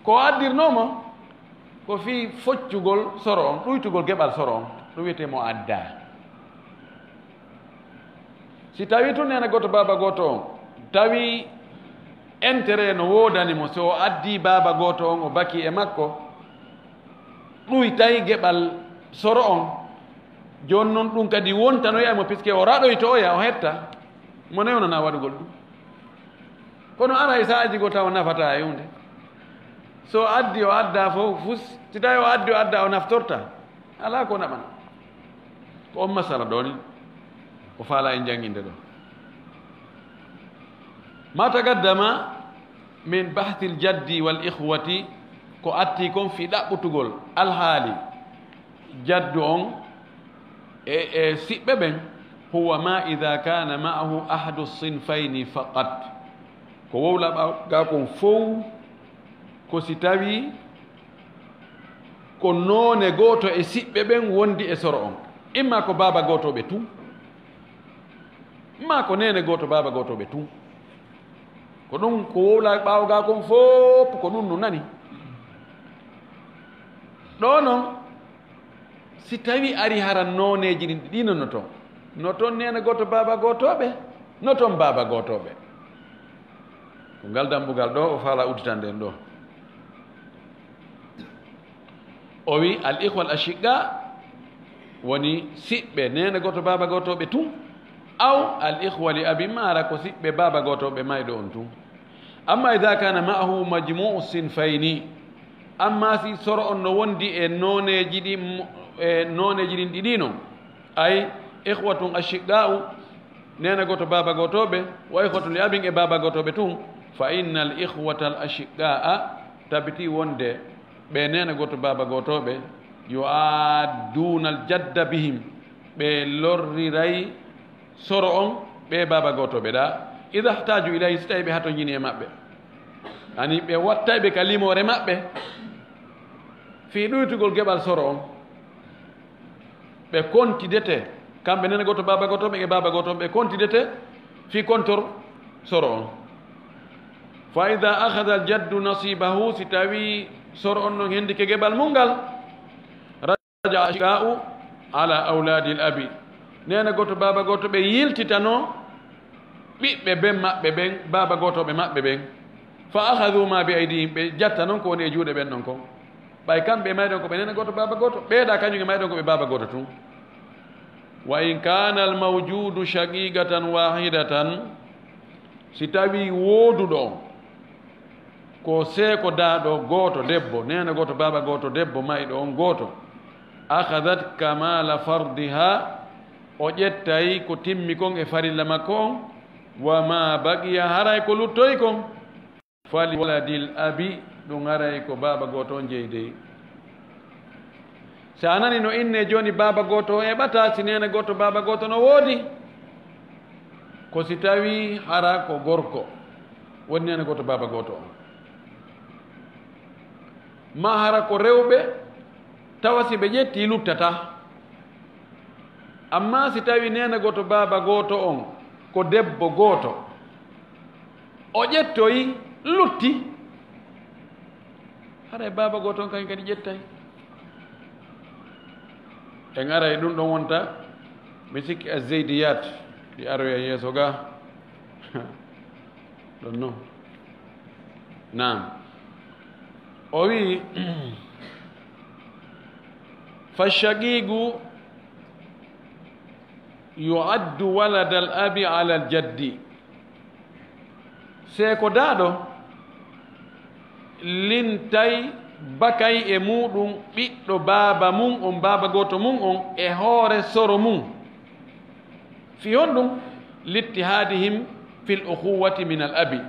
ko addirnomo ko fi foccugol soro on ɗuytugol geɓal soro on ɗum wiyetemo adda si tawi tun nena goto baba goto on tawi intérêt no woodanimo so addi baba goto on o baki e makko ɗuytay geɓal soro on joni noon ɗum kadi wontanoyamo puisque o raɗoytoya o hetta mo newnana waɗugol ɗum kono ara e saaji go taw nafata e hunde so addi o adda fof fus si tawi o addi o adda o naftorta ala ko naɓan ko on masala ɗo ni o faala e janginde ɗo ma tagaddama min bahthi l jaddi wal ihwati ko atti kon fi ɗaɓɓutugol alhaali jaddu on e siɓɓe ɓen huwa ma ida kana maahu ahadu sinfayni faqat ko wowlaɓa kon fof ko si tawi ko noone gooto e siɓɓe ɓen wondi e soro on imma ko baba gotoɓe tun imma ko nene goto baba gotoɓe tun ko ɗum ko wowla ɓawga kon fof ko ɗum no nani ɗo noon si tawi ari haran nooneji ɗin ɗino no toon nene goto baba gotoɓe no toon baba gotoɓe ko ngal dambugal ɗo o faala udditande en ɗo o wi al ihwa al ashiqa woni siɓɓe nene goto baba gotoɓe tun aw al ihwa li abi mara ko siɓɓe baba gotoɓe mayɗo on tun amma ida kana maahu majmuu sinfayni amma si soro on no wondi e noneji ɗin ɗiɗi noon ay ihwatun ashiqa'u nene goto baba gotoɓe wa ihwatun li abin e baba gotoɓe tun fa inna al ihwata al ashiqa'a tabiti wonde ɓe nene goto baba gotoɓe yo adduna al jadda bihim ɓe lorriray soro on ɓe baba gotoɓe ɗa ida htaju ilayhi so tawi ɓe hato jini e maɓɓe ɓe wattayɓe ka limore maɓɓe fi ɗuytugol geɓal soro on ɓe kontidete kamɓe nene goto baba goto ɓe e baba goto ɓe kontidete fi kontor soro on fa ida ahada aljaddu nasibahu si tawi soro on noon hendi ke geɓal mum ngal raja ashika'u ala auladi l abi nene goto baba goto ɓe yiltitano ɓiɓɓe ɓen maɓɓe ɓen baba gotoɓe maɓɓe ɓen fa ahadu ma bi aydihim ɓe jatta noon ko woni e juuɗe ɓen ɗon kon ɓay kamɓe mayɗon ko ɓe nene goto baba goto ɓeeɗa kañum e mayɗon ko ɓe baba goto tun wa in kana al mawjudu shaqigatan wahidatan si tawi wooduɗo on ko seeko daaɗo gooto debbo nene goto baba goto debbo mayɗo on gooto ahadat kamala fardiha o ƴettay ko timmi kon e farilla makko on wa ma baqiya haray ko luttoy kon fali waladil abi ɗum haray ko baba goto on jeydey sa a nani no inne joni baba goto o heɓata si nene goto baba goto no woodi ko si tawi hara ko gorko woni nene goto baba goto on ma hara ko rewɓe tawa si ɓe ƴetti luttata amma si tawi nene goto baba goto on ko debbo goto o ƴettoyi lutti haɗa baba goto on kañum kadi ƴettay en ara e ɗum ɗon wonta mi sikki a zeydiyat ɗi aroya yeeso ga ɗon noon nam o wi fashaqigu yuaddu walada al abi ala al jaddi seeko daaɗo lintay bakay e muɗum ɓiɗɗo baaba mum on baaba goto mum on e hoore soro mum fi hon ɗum littihadihim fil ukhuwati min al abi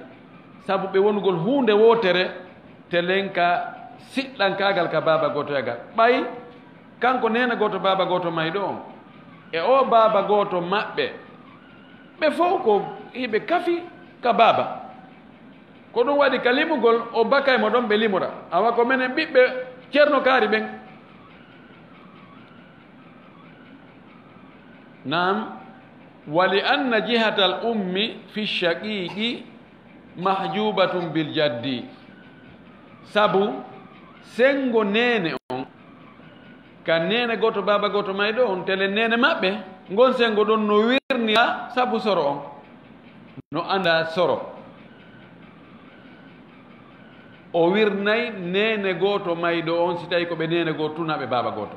sabu ɓe wonugol hunde wotere telen ka siɗɗankagal ka baaba goto yagal ɓay kanko nena goto baaba goto mayɗo on e o baaba goto maɓɓe ɓe fof ko hiɓe kafi ka baaba ko ɗum waɗi ka limugol o bakay mo ɗon ɓe limora awa ko menen ɓiɓɓe ceerno kaari ɓen nam wali anna jihata al ummi fi shaqiqi mahjubatum bil jaddi sabu sengo nene on ka nene goto baba goto mayɗo on tele nene maɓɓe ngon sengo ɗon no wirniya sabu soro on no anda soro o wirnay nene goto mayɗo on si tawi ko ɓe nene goto tunaɓe baba goto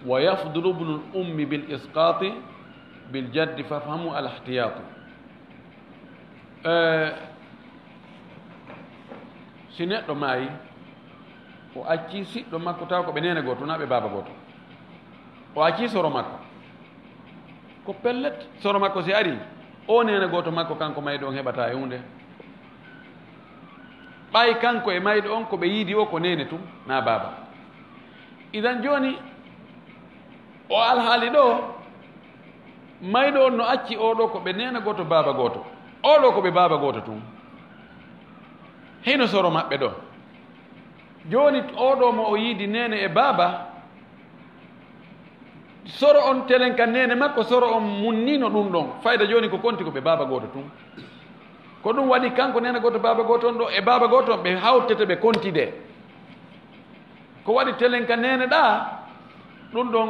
wa yafdulu ibnu l ummi bil isqati bil jaddi fafhamu al ihtiyatu si neɗɗo maayi o acci siɗɗo makko taw ko ɓe nene goto tunaɓe baba goto o acci soro makko ko pellet soro makko si ari o nene goto makko kanko mayɗo on heɓata e hunde ɓay kanko e mayɗo on ko ɓe yiidi o ko nene tum na baba idan joni o alhaali ɗo mayɗo on no acci oɗo ko ɓe nene goto baba goto oɗo ko ɓe baba goto tum hino soro maɓɓe ɗo joni oɗo mo o yiidi nene e baba soro on telen ka nene makko soro on munnino ɗum ɗon fayda joni ko konti ko ɓe baba goto tun ko ɗum waɗi kanko nene goto baba goto on ɗo e baba goto on ɓe hawtete ɓe kontide ko waɗi telen ka nene ɗa ɗum ɗon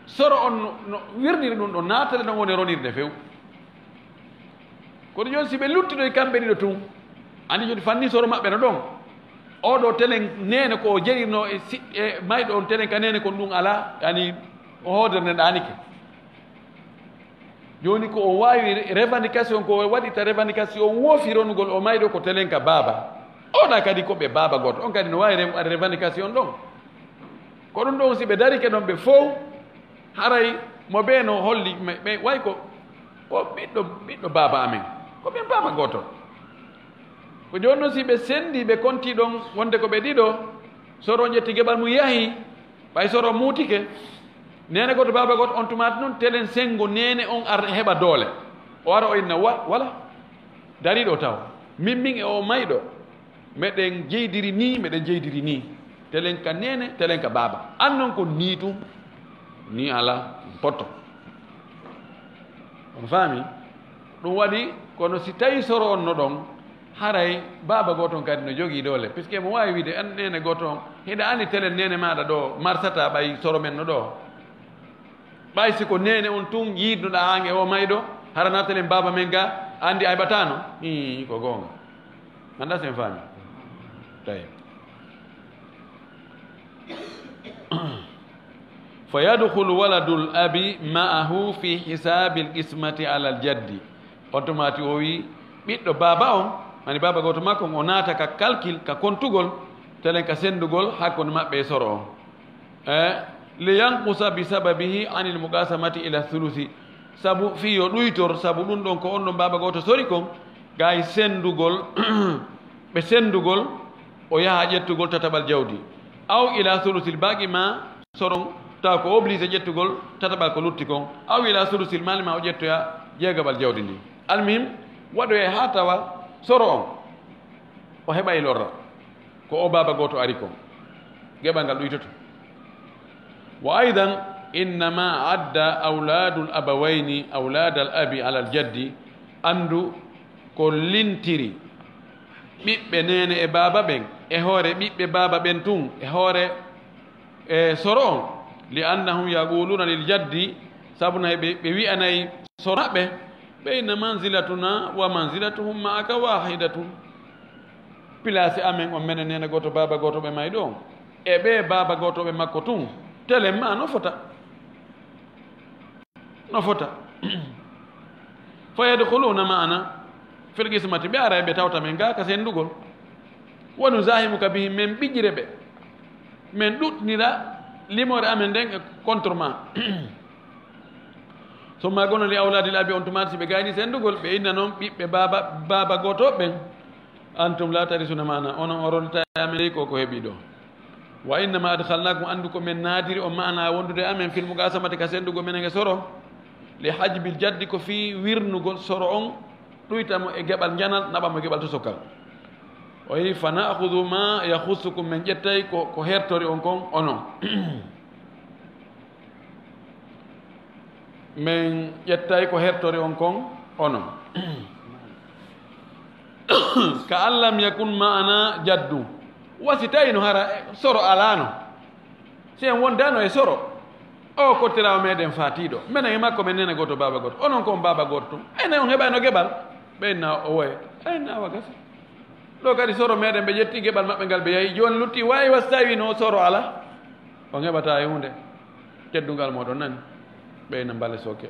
soro on no wirniri ɗum ɗon natale ɗon woni ronirde few kono joni si ɓe luttiɗo e kamɓe ɗiɗo tun andi joni fanni soro maɓɓe no ɗon oɗo telen nene ko o jeɗirno e mayɗo on telen ka nene kon ɗum ala ani o hooderne ɗanike joni ko o wawi revendication ko waɗita revendication o woofi ronugol o mayɗo ko telen ka baba oɗa kadi koɓe baba goto on kadi no wawi waɗa revendication ɗon ko ɗum ɗon si ɓe darike ɗon ɓe fof haray mo ɓe no holli ɓe way ko ɓiɗɗo baba amen ko ɓen baba goto ko joni noon si ɓe sendi ɓe konti ɗon wonde ko ɓe ɗiɗo soro ƴetti geɓal mum yahi ɓay soro muutike nene goto baba goto on tumati noon telen sengo nene on ar heɓa doole o ara o inna wala dariɗo taw min e o mayɗo meɗen jeydiri ni telen ka nene telen ka baba annon ko nitu ni ala poto on fami ɗum waɗi kono si tawi soro on no ɗon haray baba goton kadi no jogii dole puisque mo wawi wiide an nene goto on hiɗa andi telen nene maɗa ɗo marsata ɓay soro men no ɗo ɓay siko nene on tun yiidnuɗa hange o mayɗo hara nartelen baba men ga andi ayɓatano I ko gonga anda sen fami tawi فيدخل ولد الأب معه في حساب القسمة على الجد automatique o wi ɓiɗɗo baba on mani baba goto makko o naata ka calcul ka kontugol telen ka sendugol hakkunde maɓɓe e soro on li yanqusa bi sababihi anil muqasamati ila thuluthi sabu fi yo ɗuytor sabu ɗum ɗon ko on ɗon baba goto sori kon gay sendugol ɓe sendugol o yaha ƴettugol tataɓal jawdi aw ila thuluthil baqi ma soron taw ko obligé ƴettugol tataɓal ko lutti kon aw ila thuluthil mali ma o ƴettoya jeegabal jawdi ndi almihim waɗoye ha tawa soro on o heɓa e lorra ko o baba goto ari kon geɓal ngal ɗuytoto wa aidan innama adda auladul abawayni aulada al abi ala al jaddi andu ko lintiri ɓiɓɓe nene e baba ɓen e hoore ɓiɓɓe baba ɓen tun e hoore e soro on li annahum yaquluna lil jaddi sabuna ɓe wi'anayi soraɓe ɓeyna manzilatuna wa manzilatuhum maaka wahidatun place amen on mene nene goto baba goto ɓe may ɗo e ɓe baba goto ɓe makko tun telen ma no fota fa yadkhuluna ma'ana fil qismati ɓe ara ɓe tawta men ga ka sendugol wonu zahimuka bihi men ɓijjire ɓe men ɗuɗnira limore amen nden e contre ma summa gono li awladil abi on tumati ɓe gayni sendugol ɓe inna noon ɓiɓɓe baba goto ɓen antum la tarisuna mana onon oronta amen ley ko heeɓi ɗo wa innama adkhalnakum andu ko men naadiri o mana wondude amen fil mugasamati ka sendugo menen e soro li hajbil jaddi ko fi wirnugol soro on ɗuytamo e geɓal janal naɓamo e geɓal to sokkal o yi fa naahudu ma yahussukum men ƴettay ko hertori on kon onon men ƴettay ko hertori on kon onon ka allam yakun ma'ana jaddu wasi tawi no hara soro alano si en wondano e soro o kottirawo meɗen fatiɗo minen e makko men nene goto baba goto onon kon baba goto tum ayna on heɓayno geɓal ɓeyna o woye ayna awa gasa ɗo kadi soro meɗen ɓe ƴetti geɓal maɓɓe ngal ɓe yeehi joni lutti wawi wasi tawi no soro ala on heɓata e hunde teddugal moɗon nani ɓeyna mbale soke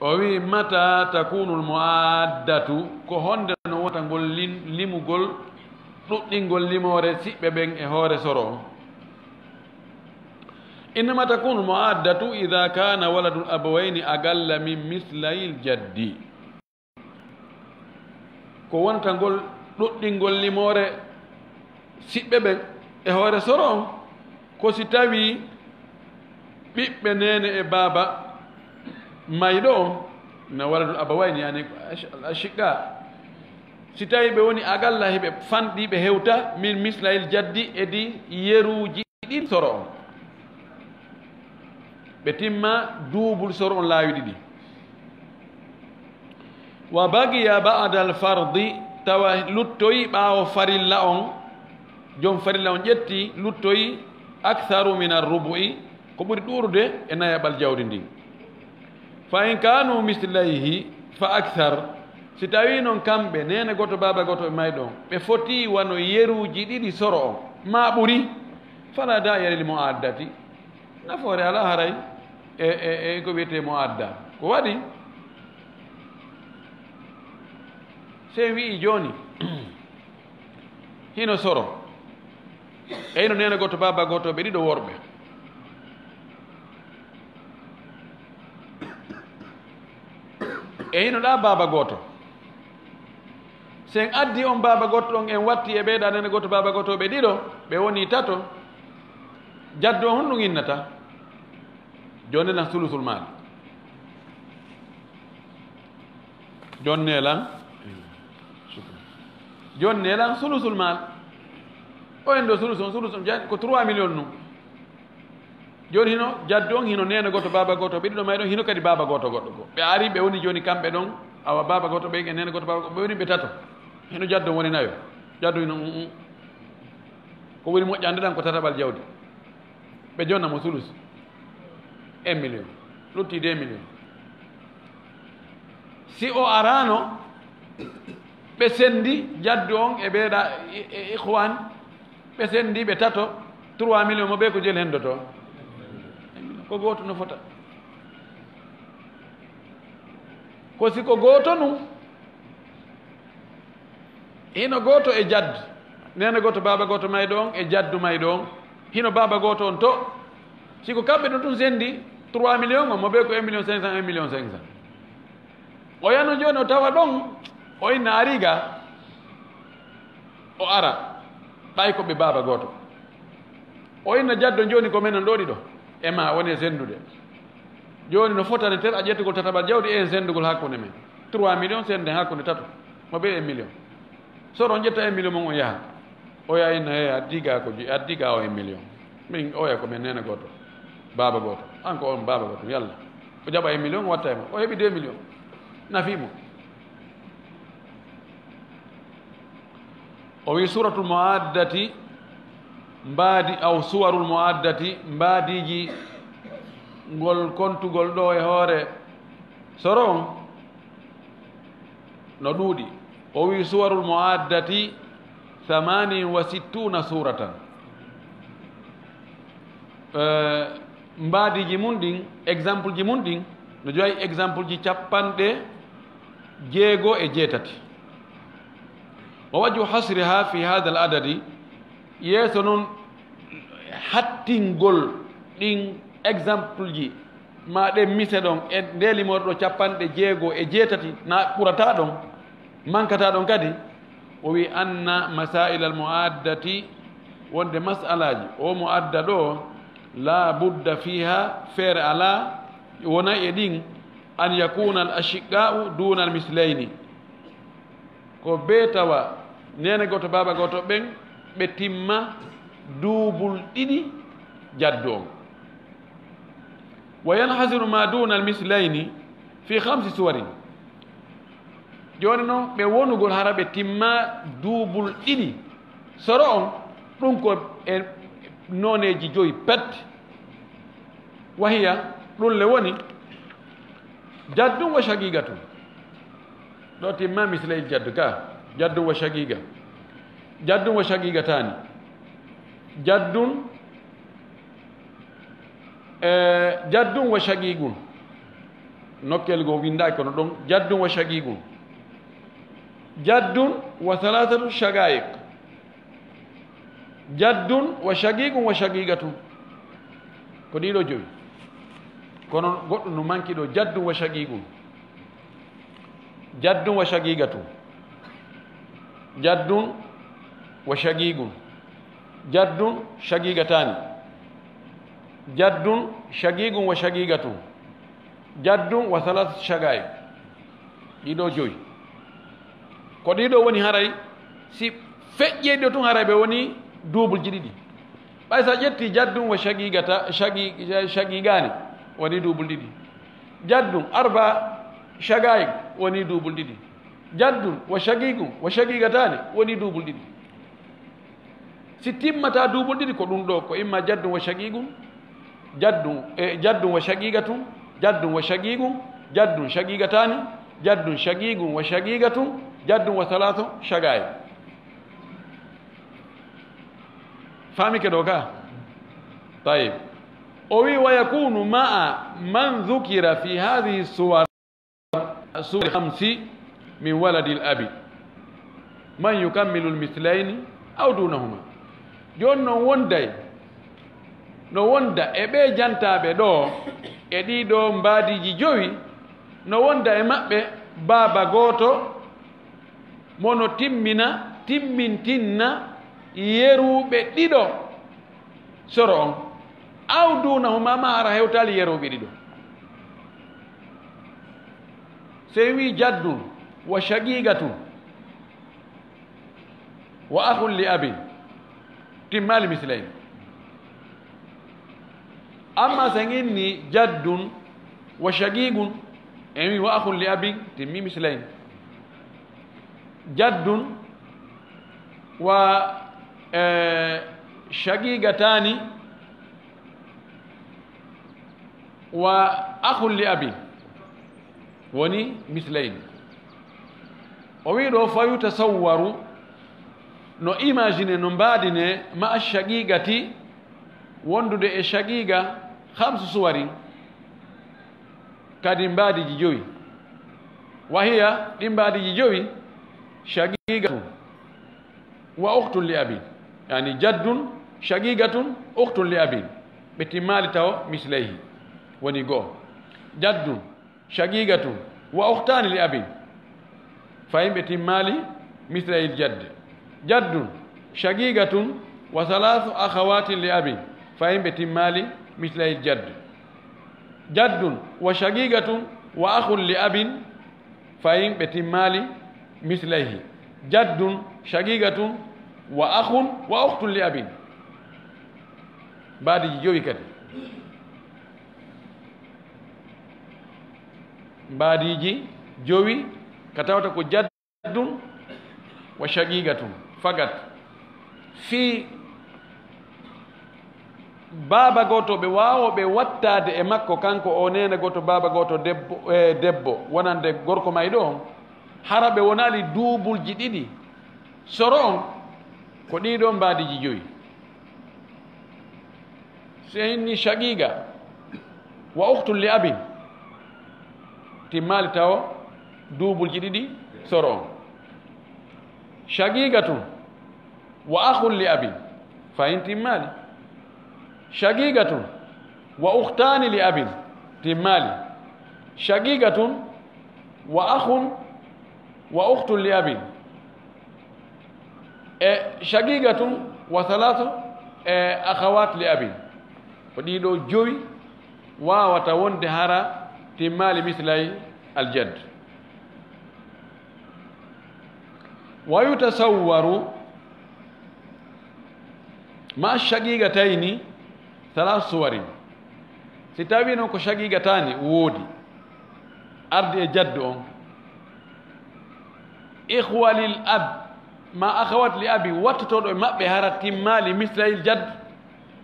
o wi mata takunul muaddatu ko honde no wota ngol limugol ɗuɗɗingol limore siɓɓe ɓen e hoore soro on innama takunul muaddatu ida kana waladul abawayni agalla min mislayil jaddi ko wonta ngol ɗuɗɗingol limore siɓɓe ɓen e hoore soro on ko si tawi ɓiɓɓe nene e baba mayɗo on no waladul abawayni yani ashika si tawi ɓe woni agalla heɓe fanɗi ɓe hewta min mislayil jaddi edi yeruji ɗin soro on ɓe timma duubul soro on laawi ɗiɗi wa bagiya ba'da al fardi tawa luttoyi ɓaawo farilla on joom farilla on ƴetti luttoyi aktharu min arrubu'i ko ɓuri ɗuurde e nayaɓal jawdi ndin fa in kanu mislayhi fa akthar si tawi noon kamɓe nene goto baba goto e mayɗon ɓe foti wano yeruji ɗiɗi soro on ma ɓuri fala da yaril muaddati nafoore ala haray e ko wiyete muadda ko waɗi sen wi'i joni hino soro e hino nene goto baba goto ɓe ɗiɗo worɓe e hino ɗa baba goto sen addi on baba goto ɗon en watti e ɓeyɗa nene goto baba goto ɓe ɗiɗo ɓe woni tato jaddu on honɗum innata joni nelan sulusul mal joni nelan sulusul mal o en ɗo sulus on jani ko 3 millions num joni hino jaddu on hino nene goto baba goto ɓiɗi ɗo may ɗon hino kadi baba goto goɗɗo go ɓe ari ɓe woni joni kamɓe ɗon awa baba goto ɓe e nene goto baba ɓe woni ɓe tato hino jaddu on woni nayo jaddu hino ko woni moƴƴande ɗan ko tataɓal jawdi ɓe jonnamo sulus 1 million lutti 2 millions si o arano ɓe sendi jaddu on e ɓeeɗa ihwan ɓe sendi ɓe tato 3 millions mo ɓe ko jeli hendoto ko gooto no fota ko si ko gooto num hino gooto e jaddu nene gooto baaba gooto mayɗo on e jaddu mayɗo on hino baaba gooto on to siko kamɓe ɗo tun sendi 3 millions o mo ɓe ko 1 million 500 1 million 500 o yano joni o tawa ɗon o inna ariga o ara ɓay ko ɓe baaba gooto o inna jaddo joni ko menen ɗoɗi ɗo e ma woni e sendude joni no fotane ter a ƴettigol tataɓal jawdi e sendugol hakkunde men 3 millions sende hakkunde tato mo ɓe 1 million soro on ƴetta 1 million mon o yaha o ya inna he addiga ko addiga o 1 million min oya ko men nene goto baba goto an ko on baba goto yalla o jaɓa 1 million o watta e ma o heeɓi 2 millions nafimo o wi suratul muaddati mbaadi aw suwarul muaddati mbaadiji ngol kontugol ɗo e hoore soro on no ɗuuɗi o wi suwarul muaddati 68 suratan mbaadiji mum ɗin exemple ji mum ɗin no joyi exemple ji 6 ووجه حصرها في هذا العدد يسنون hattingol ɗin exemple ji ma ɗe mise ɗon e ndelimorɗo 6 na ɓurata ɗon mankata ɗon kadi o wi anna masail al muaddati wonde masalaji o muadda ɗo la budda fiha feere ala wona e ɗin an yakuna al ashiqa'u duna al mislayni ko be tawa nene goto baba goto ɓen ɓe timma duubul ɗiɗi jaddu on wa yanhasiru ma duna al mislayni fi 5 suwarin joni noon ɓe wonugol hara ɓe timma duubul ɗiɗi soro on ɗum ko e noneji 5 pet wahiya ɗum le woni jaddum wa shagigatu ɗo timma misley jaddu ka jaddum wa shagiga jaddum wa shagigatani jaddum jaddum wa shagigun nokkel go windaki kono ɗon jaddum wa shagigun jaddun wa 3 shagaiq jaddun wa shagigun wa shagigatu ko ɗiɗo 5 kono goɗɗum no manki ɗo jaddum wa shagigun jaddun wa shagigatu jaddun wa shagigun jaddun shagigatani jaddun shagigun wa shagigatu jaddun wa 3 shagaiq ɗiɗo 5 ko ɗiɗo woni haray si feƴƴeɗo tun haray ɓe woni double ji ɗiɗi ɓay sa ƴetti jaddum wa shagigani woni double ɗiɗi jaddum arba shagaiq woni double ɗiɗi jaddum wa shagigum wa shagigatani woni double ɗiɗi si timmata double ɗiɗi ko ɗum ɗo ko imma jaddum wa shagigum jaddum wa shagigatum jaddum wa shagigum jaddum shagigatani jaddum shagigum wa shagigatum jaddum wa 3 shagaiq famike ɗo ka طيب أوي ويكون مع من ذكر في هذه الصور سور 5 من ولد الأب من يكمل المثلين أو دونهما جون no wonda e ɓe jantaɓe ɗo e ɗiɗo mbadiji 5 no wonda e maɓɓe baaba goto mono timmintinna yeruɓe ɗiɗo soro on aw dunahuma ma ara hewtali yeroɓe ɗiɗo so wi jaddun wa shagigatun wa ahun li abin timmali mislayn. Amma sanginni jaddun wa shagigun emi wa akhun li abin timmi mislayn. jaddun wa shagigatani wa akhun li abin woni mislayn. O wi ɗo fa yutasawwaru no imagine no mbaadine ma ashagigati wondude e shagiga khamsu suwarin kadi mbaadiji joyi. wahiya ɗi mbaadiji joyi shagigatun wa ukhtun li abin, yani jaddun shagigatun ukhtun li abin, ɓe timmali taw mislayhi woni goo. jaddun shagigatun wa ukhtani li abin, fayin ɓe timmali mislayil jadd. jaddun shagigatun wa thalathu akhawatin li abin, fayin ɓe timmali mislayil jadd. jaddun wa shagigatun wa akhun li abin, fayin ɓe timmali mislayhi. jaddun shagigatun wa akhun wa ukhtun li abin, baadiji jowi kadi. baadiji jowi ka tawta ko jaddun wa shagigatun fagat fi baaba goto ɓe wawoɓe wattade e makko kanko o nene goto baaba goto debbo wonande gorko may ɗo hara ɓe wonali duubulji ɗiɗi soro on ko ɗiɗo mbaadiji joyi. so inni shagiga wa uktun li abin timmali taw duubulji ɗiɗi soro on. shagigatun wa akhun li abin fayin timmali. shagigatun wa ukhtani li abin timmali. shagigatun wa akhun wa ukhtun li abin shagigatun wa thalathu akhawat li abin, ko ɗiɗo joyi wawata wonde hara timmali mislay aljadd. wa yutasawwaru ma shagigatayni thalathu suwarin. si tawi noon ko shagigatani woodi ardi e jaddu on, ikhwa lil ab ma akhawat li abi wattotoɗo e maɓɓe hara timmali mislayil jadd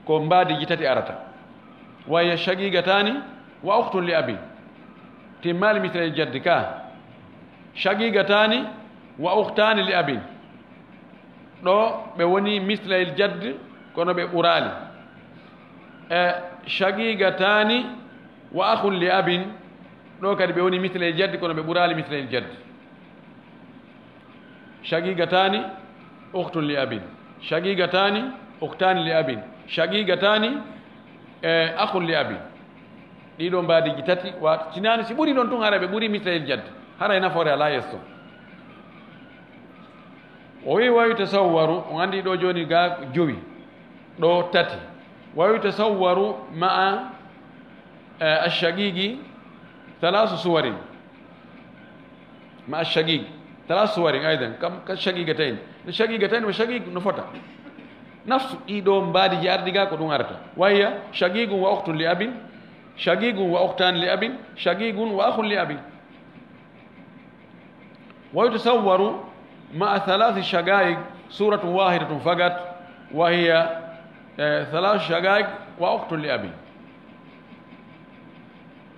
ko mbaadiji tati arata. waya shagigatani wa ukhtun li abin timmali mislayil jaddi ka. shagigatani wa ukhtani li abin ɗo ɓe woni mislayil jadd kono ɓe ɓurali. shagigatani wa akhun li abin ɗo kadi ɓe woni mislayil jaddi kono ɓe ɓurali mislayil jadd. shagigatani ukhtun li abin, shagigatani ukhtani li abin, shagigatani akhun li abin. ɗiɗo mbaadiji tati wa sinani si ɓuri ɗon tun hara ɓe ɓuri mislayil jadd hara e nafoore ala yesso. o wi wa yutasawwaru on andi ɗo joni ga jowi ɗo tati. wa yutasawwaru ma'a ashagigi thalathu suwarin ma'a ashagig ثلاث صور أيضا كالشقيقتين. الشقيقتين وشقيق نفتا نفس إيدوم بادي جاردقا كدون أرتا، وهي شقيق وأخت لأب، شقيق وأختان لأب، شقيق وأخ لأب. ويتصور مع ثلاث شقائق سورة واحدة فقط، وهي ثلاث شقائق وأخت لأب.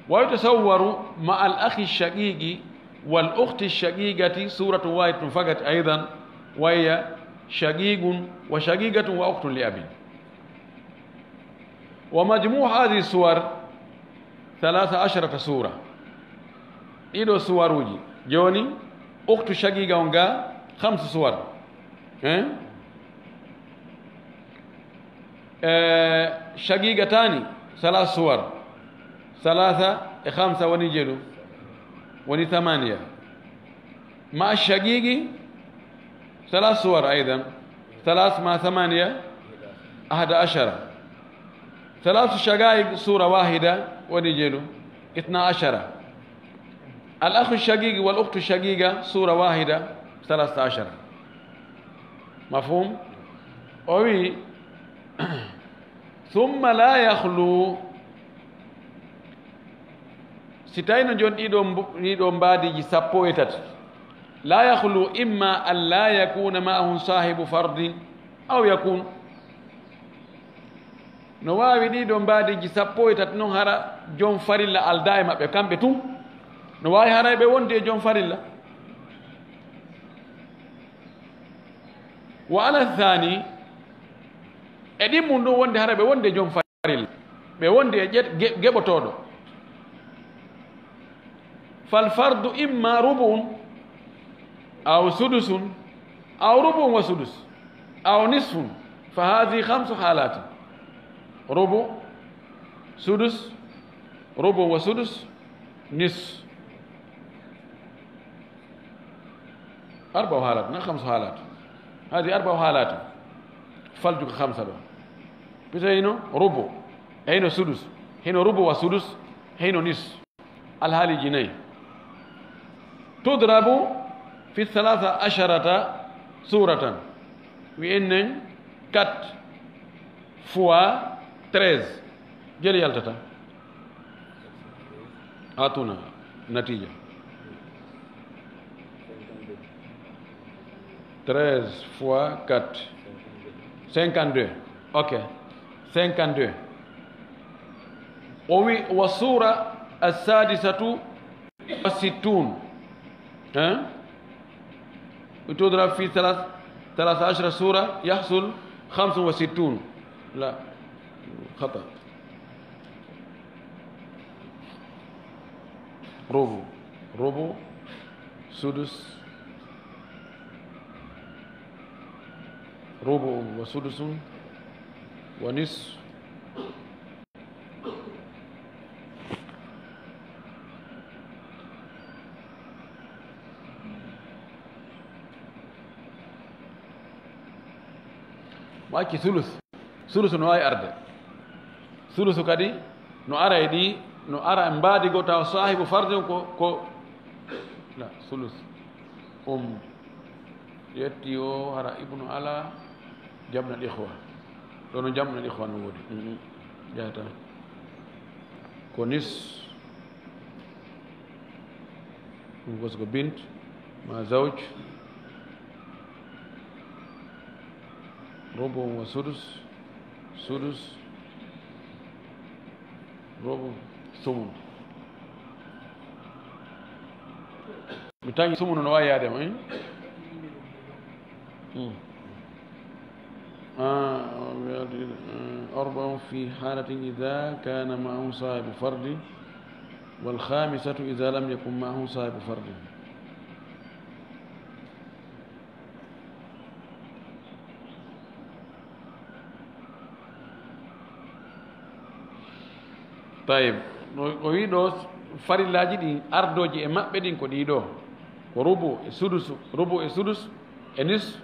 ويتصور مع الأخ الشقيق والأخت الشقيقة سورة واحدة فقط أيضا، وهي شقيق وشقيقة وأخت لأب. ومجموع هذه الصور 13 سورة. إيدو سوروجي جوني أخت شقيقة ونقا 5 سور. شقيقتان 3 سور، 3 5 ونجلو وني 8. مع الشقيق 3 صور أيضا، 3 مع 8 11. 3 شقائق صورة واحدة ونجيله 12. الأخ الشقيق والأخت الشقيقة صورة واحدة 13. مفهوم؟ أوي thumma la yahlu si tawino jon ɗiɗo mbaadiji sappo e tati la yahlu imma an la yakuna ma'ahum sahibu fardin aw yakun no waawi ɗiɗo mbaadiji sappo e tati noon hara joom farilla alda e maɓɓe kamɓe tun no waawi hara ɓe wonde e joom farilla wa ala thani e ɗimmum ɗum wonde hara ɓe wonde e joom farilla ɓe wonde e geɓotoɗo fal fardu imma rubu'un aw sudusun aw rubu'un wa sudus aw nisfun fa hadihi 5 halatin rubu sudus rubu wa sudus nis 4 حالات 5 حالات هذه 4 حالات فلجك 5 دو بتاينو ربو هينو سدس هينو ربو وسدس هينو نص الحالي جنيه تضرب في 13 سورة وإن 4 fois 13 جلي يالتتا هاتونا نتيجة 13 fois 4 52 ok 52 والصورة السادسة والستون تضرب في 13 سورة يحصل 65 لا خطأ ربع سدس ربع وسدس ونصف واكي ثلث no wawi arde ثلث kadi no ara e ɗi no ara mbaadi go taw sahibu farde ko la ثلث yetti o hara ibnu ala jamna l'Ikhwa ɗono jamna l'Ikhwa no woodi jeyata ko nis ɗum gosko bint ma zawj rubu wa sudus rubu sumun mi tangi sumun no wawi yaadema أربع في حالة إذا كان معه صاحب فرد والخامسة إذا لم يكن معه صاحب فرد طيب ويدو farillaji ɗi ardoji e maɓɓe ɗin ko ɗiɗo ko rubu e sudus e nis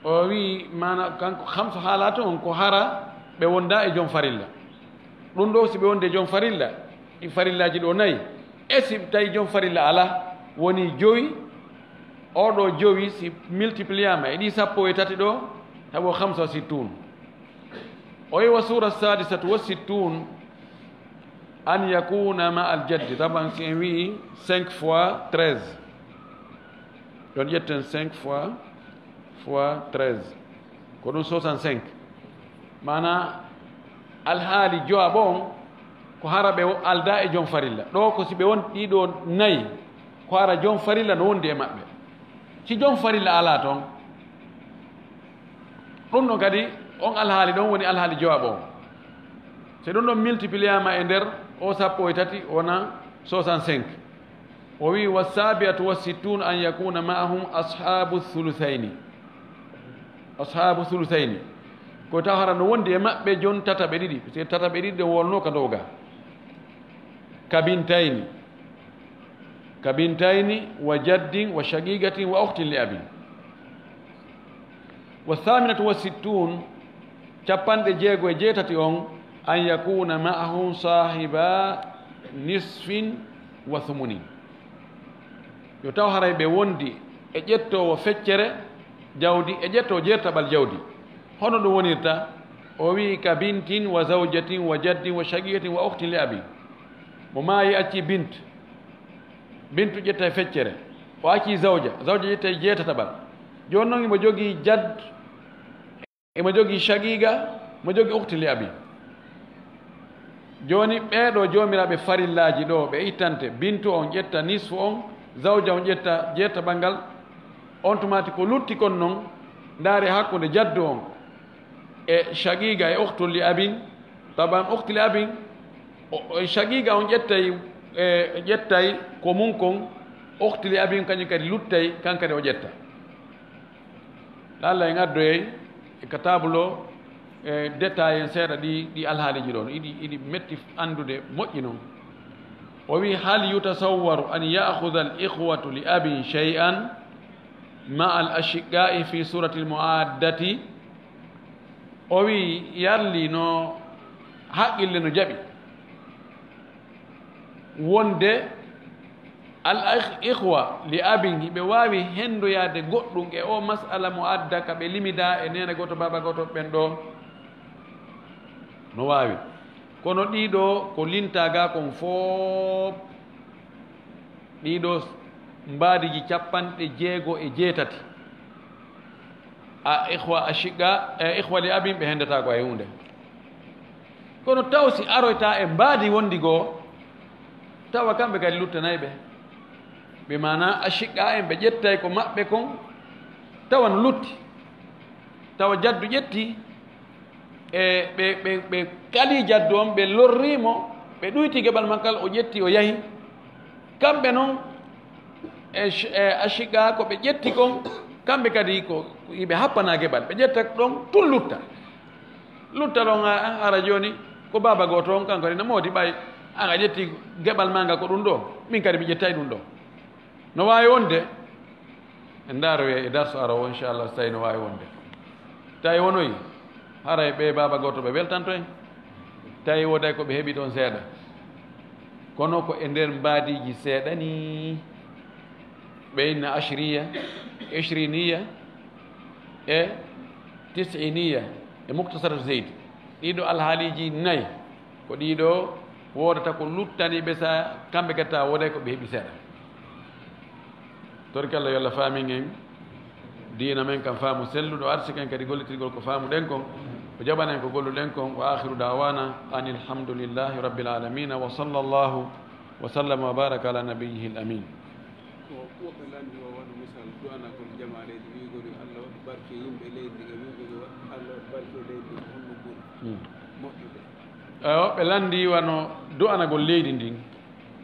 o wi mana kanko 5 haalata on ko hara ɓe wonda e joom farilla ɗum ɗo si ɓe wonde joom farilla ɗi farillaji ɗo 4 e si tawi joom farilla ala woni 5 oɗo 5 si multipliama e ɗi 13 ɗo tabo 65 o wi wa sura sadisatu wa 60 an yakuna ma aljaddi taban si en wi 5 fois 13 ɗon ƴetten 5 fois 13 ko ɗum 65 mana alhaali jowa ɓon ko hara ɓe alda e joom farilla ɗo ko si ɓe won ɗiɗo 4 ko hara joom farilla no wondi e maɓɓe si joom farilla ala toon ɗum ɗon kadi on alhaali ɗon woni alhaali jowa ɓon so ɗum ɗon multipliama e nder o 13 wona 65 o wi wasabiatu wa 60 an yakuna maahum ashabu thuluthaini ko taw hara no wondi e maɓɓe jon tataɓe ɗiɗi parce que tataɓe ɗiɗi ɗe wonno ka dow ga kabintayni wa jaddin wa shaqiqatin wa ukhtin li abin wa thaminatu wa 60 capanɗe 6 on an yakuna ma'ahum sahiba nisfin wa thumunin yo taw haray ɓe wondi e ƴettowo feccere jawdi e ƴettowo jeertaɓal jawdi hono ɗum wonirta o wi ka bintin wa zawjatin wa jaddin wa shaqiyatin wa ukhtin li abi mo maayi acci bintu ƴetta e feccere o acci zawja ƴetta e jeetataɓal joni noon imo jogii jadd imo jogii shaqiga mo jogii ukhti li abi joni ɓeeɗo joomiraɓe farillaji ɗo ɓe ittante bintu on ƴetta nisfu on zawja on ƴetta jeetaɓal ngal on tumati ko lutti kon noon ndaari hakkude jaddu on e shaqiga e ukhtul li abin taban ukhti li abin shaqiga on ƴettay ko mum kon ukhti li abin kañum kadi luttay kankadi o ƴetta Allah en addoyey e ka table o détail en seeɗa ɗi alhaaliji ɗon iɗi metti andude moƴƴi noon o wi hal yutasawwaru an ya'khudha al ikhwatu li abin shay'an ma al ashiqa'i fi surati al mu'addati o wi yarli no haqqille no jaɓi wonde al ikhwa li abin hiɓe wawi hendoyade goɗɗum e o masala mo adda ka ɓe limida e nene goto baba goto ɓen ɗo no wawi kono ɗiɗo ko lintaga kon fof ɗiɗo mbaadiji 6 a ikhwa ashiqa e ikhwa li abin ɓe hendata ko e hunde kono taw si aroyta e mbaadi wondi goo tawa kamɓe kadi luttanayi ɓe mana ashiqa en ɓe ƴettay ko maɓɓe kon tawa no lutti tawa jaddu ƴetti e ɓe kali jaddu on ɓe lorrimo ɓe ɗuyti geɓal mankal o ƴetti o yahi kamɓe noon e ashiqa ko ɓe ƴetti kon kamɓe kadi ko yiɓe happana geɓal ɓe ƴetta ɗon tun lutta ɗon ara joni ko baba goto on kanko ina moodi ɓay an a ƴetti geɓal manga ko ɗum ɗo min kadi mi ƴettay ɗum ɗo no wawi wonde en ndaroye e darso ara o inchallah so tawi no wawi wonde tawi wonoyi haray ɓe baba goto ɓe weltanto en tawi woday koɓe heeɓi toon seeɗa kono ko e nder mbaadiji seeɗa ni ɓe inna ashriya ishriniya e tisiniya e muktasaratu zeyd ɗiɗo alhaaliji 4 ko ɗiɗo wodata ko luttaniɓe sa kamɓe gatta woday koɓe heeɓi seeɗa torki Allah yo Allah faamin en diina men kam faamu selluɗo arsika en kadi gollitirgol ko faamuɗen kon o jaɓanen ko golluɗen kon wa akhiru dawana an alhamdulillahi rabbil alamina wa sallallahu wa sallama wa baraka ala nabiyihi l amin ko woɓɓe landi o waɗa misal du'anagol jamaleydi wigori Allah waɗi barke yimɓe leydi e wigori Allah waɗi barke leydi honno ɓuuri moƴƴude woɓɓe landi wano du'anagol leydi ndin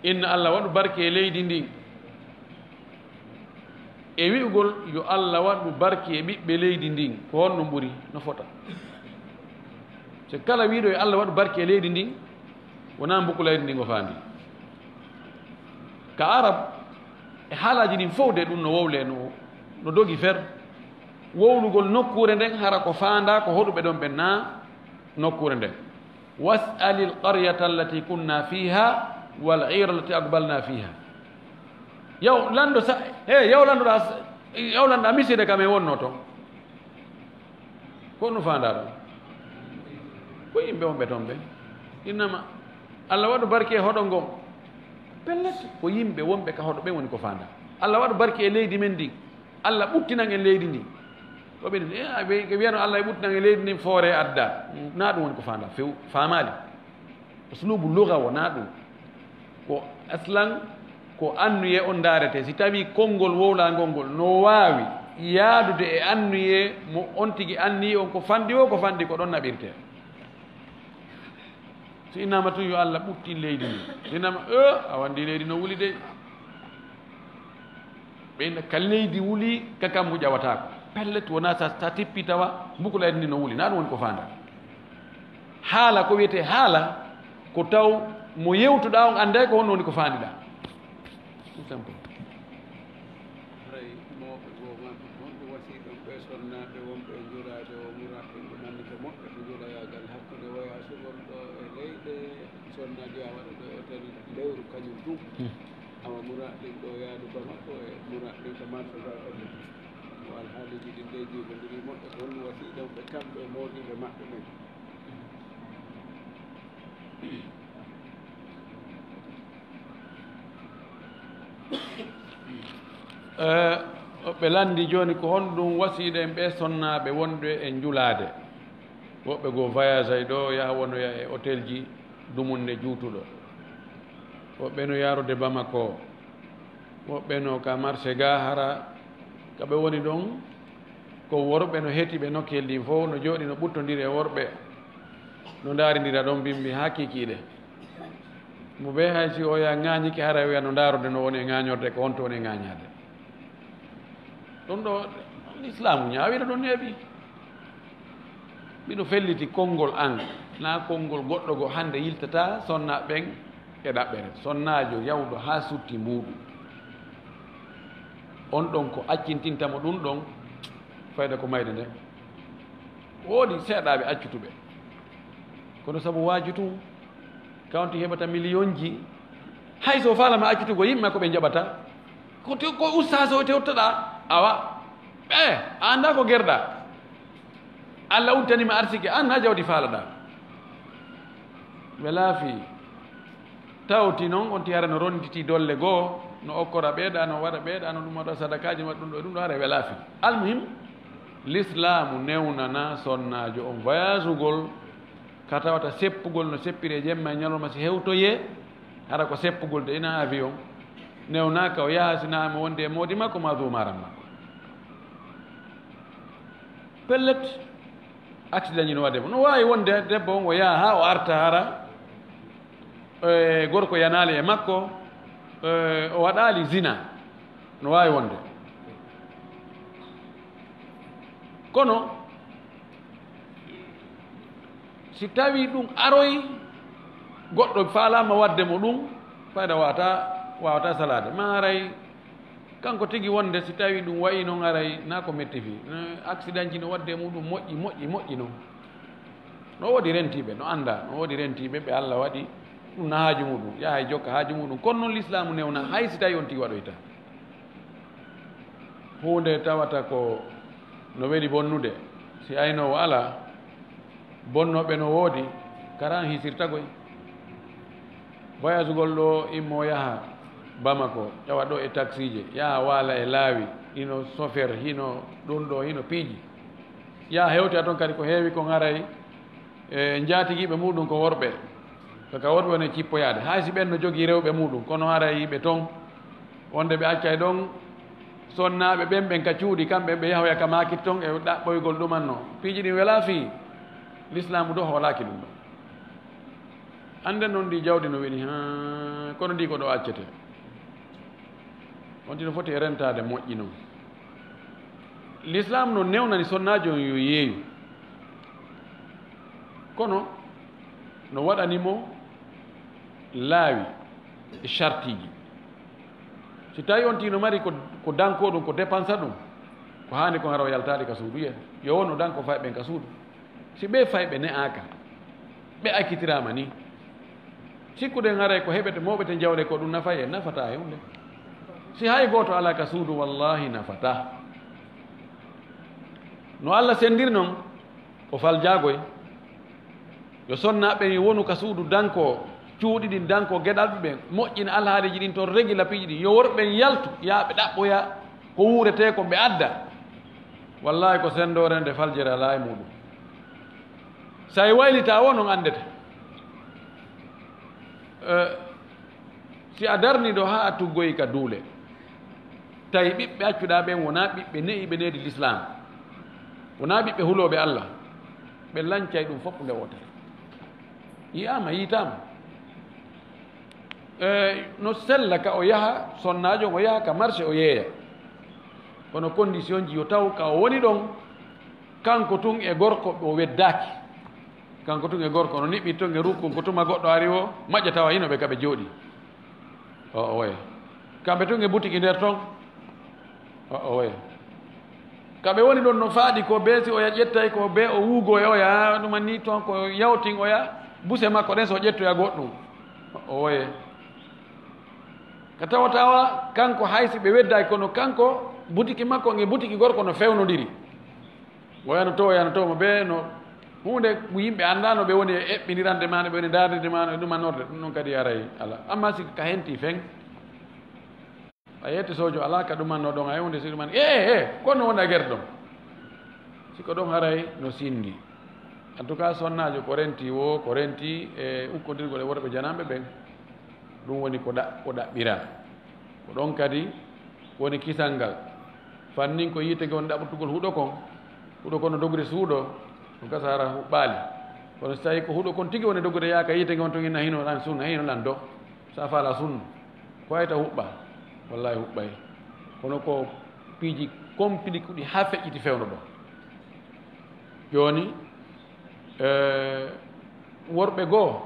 inna Allah waɗu barke e leydi ndin e wi'ugol yo Allah waɗu barke e ɓiɓɓe leydi ndin ko honno ɓuuri no fota so kala wiɗo yo Allah waɗu barke e leydi ndin wona mbukku leydi ndin o faandi ka arab e haalaji ɗin fof de ɗum no wowle no dogi fer wowlugol nokkure nden hara ko faanda ko hoɗuɓe ɗon ɓe na nokkure nden was'ali l qaryata allati kunna fiha wal ira allati aqbalna fiha yaw lando sa yaw landoɗa miside kam e wonno toon ko no faanda ɗon ko yimɓe wonɓe toon ɓe innama Allah waɗu barke e hoɗo ngon pellet ko yimɓe wonɓe ka hoɗo ɓen woni ko faanda Allah waɗu barke e leydi men ndin Allah ɓuttinan en leydi ndi ko ɓe ɓe wiyano Allah e ɓuttinan e leydi ndin foore adda na ɗum woni ko faanda few faamali uslubu luga o na ɗum ko aslan ko annuye on daarete si tawi konngol wowlangol ngol no waawi yaadude e annuye mo on tigi anni on ko fandi o ko fandi ko ɗon naɓirte so innama tun yo Allah ɓutti leydi ndi so innama a wandi leydi no wuli de ɓe ka leydi wuli kakam mo ƴawatako pellet wona sa tippi tawa mbuko leydi ndi no wuli na ɗum woni ko fanda haala ko wiyete haala ko taw mo yewtuɗa on anday ko honno woni ko fandiɗa tout simple haray mawɓe goo maɓɓe wonɓe wasiɗon ɓe sonnaɓe wonɓe jurade o muraɓe ɗo nandi ko moƴƴo to jurayagal hakkude waya sugol ɗo e leyɗe sonnaji a waɗa ɗo e tan lewru kañum tum awa muraɗin ɗo yaadu ba makko e muraɗin to martogal ɗo o alhaaliji ɗin ɗe jigodiri moƴƴo ko holno wasiɗon ɓe kamɓe mawɗiɓe maɓɓe men ɓe landi joni ko honɗum wasiɗa en ɓe sonnaɓe wonɓe e njulade woɓɓe go voyage ay ɗo yaha wonoya e hôtel ji dumunde juutuɗo woɓɓe no yarude Bamako woɓɓe no ka marché ga hara kaɓe woni ɗon ko worɓe no hetiɓe nokkel ɗi fof no jooɗi no ɓuttodiri e worɓe no daaridira ɗon bimbi ha kikiɗe mo ɓe hay si o ya ŋañiki hara wiya no daarude no woni e ŋañorde ko honto woni e ŋañade ɗum ɗo l'islamu ñaawino ɗon neeɓi mbiɗo felliti konngol an na konngol goɗɗo go hannde yiltata sonna ɓen e ɗaɓɓere sonnajo yawɗo ha sutti mbuuɗu on ɗon ko accintintamo ɗum ɗon fayda ko mayde nde woodi seeɗaɓe accutuɓe kono sabu waaju tum kawnti heɓata million ji hay so falama accutugo yimɓe ko ɓe jaɓata ko ustage o tewtoɗa awa ɓe a anda ko gerɗa Allah uddanima arsike an ha jawdi faalaɗa ɓe laafi tawti noon on ti hara no ronditi dolle goo no okkora ɓeeɗa no waɗa ɓeeɗa no ɗum waɗa sadakaji waɗa ɗum ɗo hara ɓe laafi almuhim l'islamu newnana sonnajo on voyage ugol ka tawata seppugol no seppire jemma e ñalowma si hewtoye hara ko seppugol de ina avion newnaka o yaha sinama wonde e moodi makko ma dumaran makko pellet accident ji no waɗe no wawi wonde debbo on o yaha ha o arta hara gorko yanali e makko o waɗali zina no wawi wonde kono si tawi ɗum aroy goɗɗo falama wadde mo ɗum fayda wawata salade ma aray kanko tigi wonde si tawi ɗum wayi noon aray na ko metti fi accident ji no wadde muɗum moƴƴi noon no woodi rentiɓe no anda no woodi rentiɓe ɓe Allah waɗi ɗum na haaju muɗum yahay jokka haaju muɗum kono noon l'islamu newna hay si tawi on tigi waɗoyta hunde tawata ko no weɗi bonnude si aynowo ala bonnoɓe no woodi karan hisirtagoy voyage gol ɗo immo yaha Bamako ƴawa ɗo e taxi je yaha waala e laawi hino chauffeur hino ɗum ɗo hino piiji yaha hewta toon kadi ko heewi ko garay e jaatiguiɓe muɗum ko worɓe kaka worɓe wone cippoyade hay si ɓen no jogii rewɓe muɗum kono haray ɓe toon wonde ɓe accay ɗon sonnaɓe ɓen ɓen ka cuuɗi kamɓe ɓe yahoya ka makit toon e ɗaɓɓoygol ɗumanno piiji ɗin wela fii l'islamu do hoolaki ɗum ɗo anden noon ndi jawdi no weɗi ha kono ndi ko ɗo accete on tino foti e rentade moƴƴi noon l'islam no newnani sonnajo yo yeeyu kono no waɗanimo laawi e chartiji si tawi on tino mari ko danko ɗum ko dépensa ɗum ko hani ko hara o yaltade ka suudu yen yo wonno danko fay ɓen ka suudu si ɓe fay ɓe ne'aka ɓe akkitirama ni sikkuɗen haray ko heɓete moɓete jawɗe ko ɗum nafa en nafata hewnde si hay goto ala ka suudu wallahi nafata no Allah sendir noon o fal jaagoy yo sonnaɓe wonu ka suudu danko cuuɗi ɗin danko geɗalɓe ɓen moƴƴina alhaaliji ɗin toon regi lapiiji ɗin yo worɓen yaltu yaaɓe ɗaɓɓoya ko wuurete ko ɓe adda wallahi ko sendorende faljere ala e muɗum sa e waylita wo noon andete si a darni ɗo ha a tuggoyi ka duule tawi ɓiɓɓe accuɗa ɓen wona ɓiɓɓe ne'iɓe needi l'islam wona ɓiɓɓe huloɓe Allah ɓe lancay ɗum fof nde wotere yiyama yitama no sella ka o yaha sonnajo o yaha ka marché o yeeya kono condition ji yo taw ka o woni ɗon kanko tun e gorko o weddaki kanko tun e gorko no niɓɓi toon e rukku ko tuma goɗɗo ari o maƴƴa tawa hinoɓe kaɓe jooɗi o oye kamɓe tun e boutique nder toon o oye kaɓe woni ɗon no faaɗi ko be si oya ƴettay ko be o wuugo e oya ɗuman ni toon ko yawtin oya buse makko ɗen so ƴettoya goɗɗum o oye ka tawatawa kanko haysi ɓe wedday kono kanko boutique makko e boutique gorko no fewnodiri oyano to mo ɓe no hunde yimɓe anndano ɓe woni e eɓɓinirande maɗa ɓe woni dardide maɗa ɗuma norde ɗum noon kadi aray ala amma si ka henti feng a yette sojo ala ka ɗumanno ɗon ay hunde si ɗuman kono wonda guerde ɗon siko ɗon haray no sindi en tout cas sonnajo ko renti wo ko renti e ukkodirgol e worɓe janamɓe ɓen ɗum woni ko ɗaɓɓira ko ɗon kadi woni kisal ngal fannin ko yitege woni ɗaɓɓutugol huuɗo kon no dogre suuɗo ɗum kasa hara huɓɓaali kono so tawi ko huuɗo kon tigi woni dogre yaaka yitege on to inna hino ɗan sunna hino lan do sa faala sunna ko wayta huɓɓa wallahi huɓɓay kono ko piiji kompiɗi kuɗi ha feƴƴiti fewno ɗo joni worɓe goo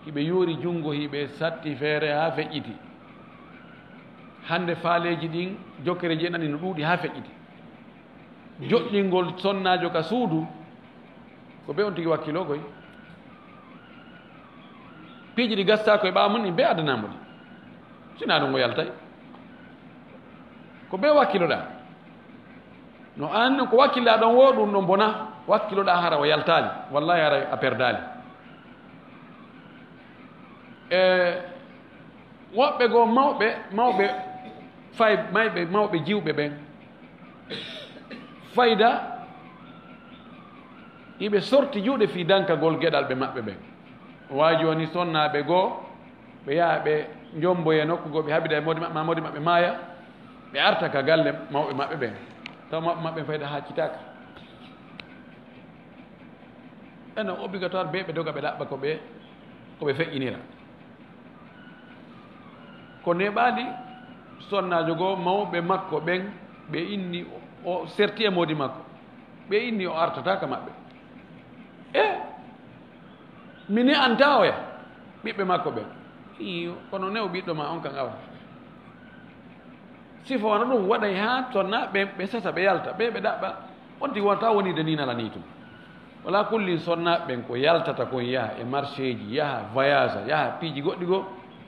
hiɓe yoori junngo hiɓe satti feere ha feƴƴiti hande faaleji ɗin jokkere jeɗɗani no ɗuuɗi ha feƴƴiti joƴƴingol sonnajo ka suudu ko ɓe on tigi wakkilo koy piiji ɗi gasta koye ɓawa mum ɗi be addanamo ɗi sina ɗum ngo yaltay ko ɓe wakkiloɗa no an ko wakkilla ɗon wo ɗum ɗo bona wakkiloɗa hara o yaltali wallahi hara a perdali woɓɓe goo mawɓe mawɓe jiwɓe ɓen fayda hiɓe sorti juuɗe fi dankagol geɗal ɓe maɓɓe ɓen wawi joni sonnaɓe goo ɓe yaha ɓe jomboye nokku goo ɓe haɓida e mamodi maɓɓe maaya ɓe arta ka galle mawɓe maɓɓe ɓen taw mawɓe maɓɓe fayda ha citaka eno obligatoire ɓe doga ɓe ɗaɓɓa koɓe feƴƴinira ko neɓaali sonnajo goo mawɓe makko ɓen ɓe inni o serti e modi makko ɓe inni o artataka maɓɓe mini anta oya ɓiɓɓe makko ɓen iyo kono new ɓiɗɗo ma on kan awa sifa wona ɗum waɗay ha sonna ɓe sasa ɓe yalta ɓe ɗaɓɓa on tigi wonta wonide ninala ni tum wala kulli sonnaɓe ɓen ko yaltata kon yaha e marché ji yaha voyage yaha piiji goɗɗi goo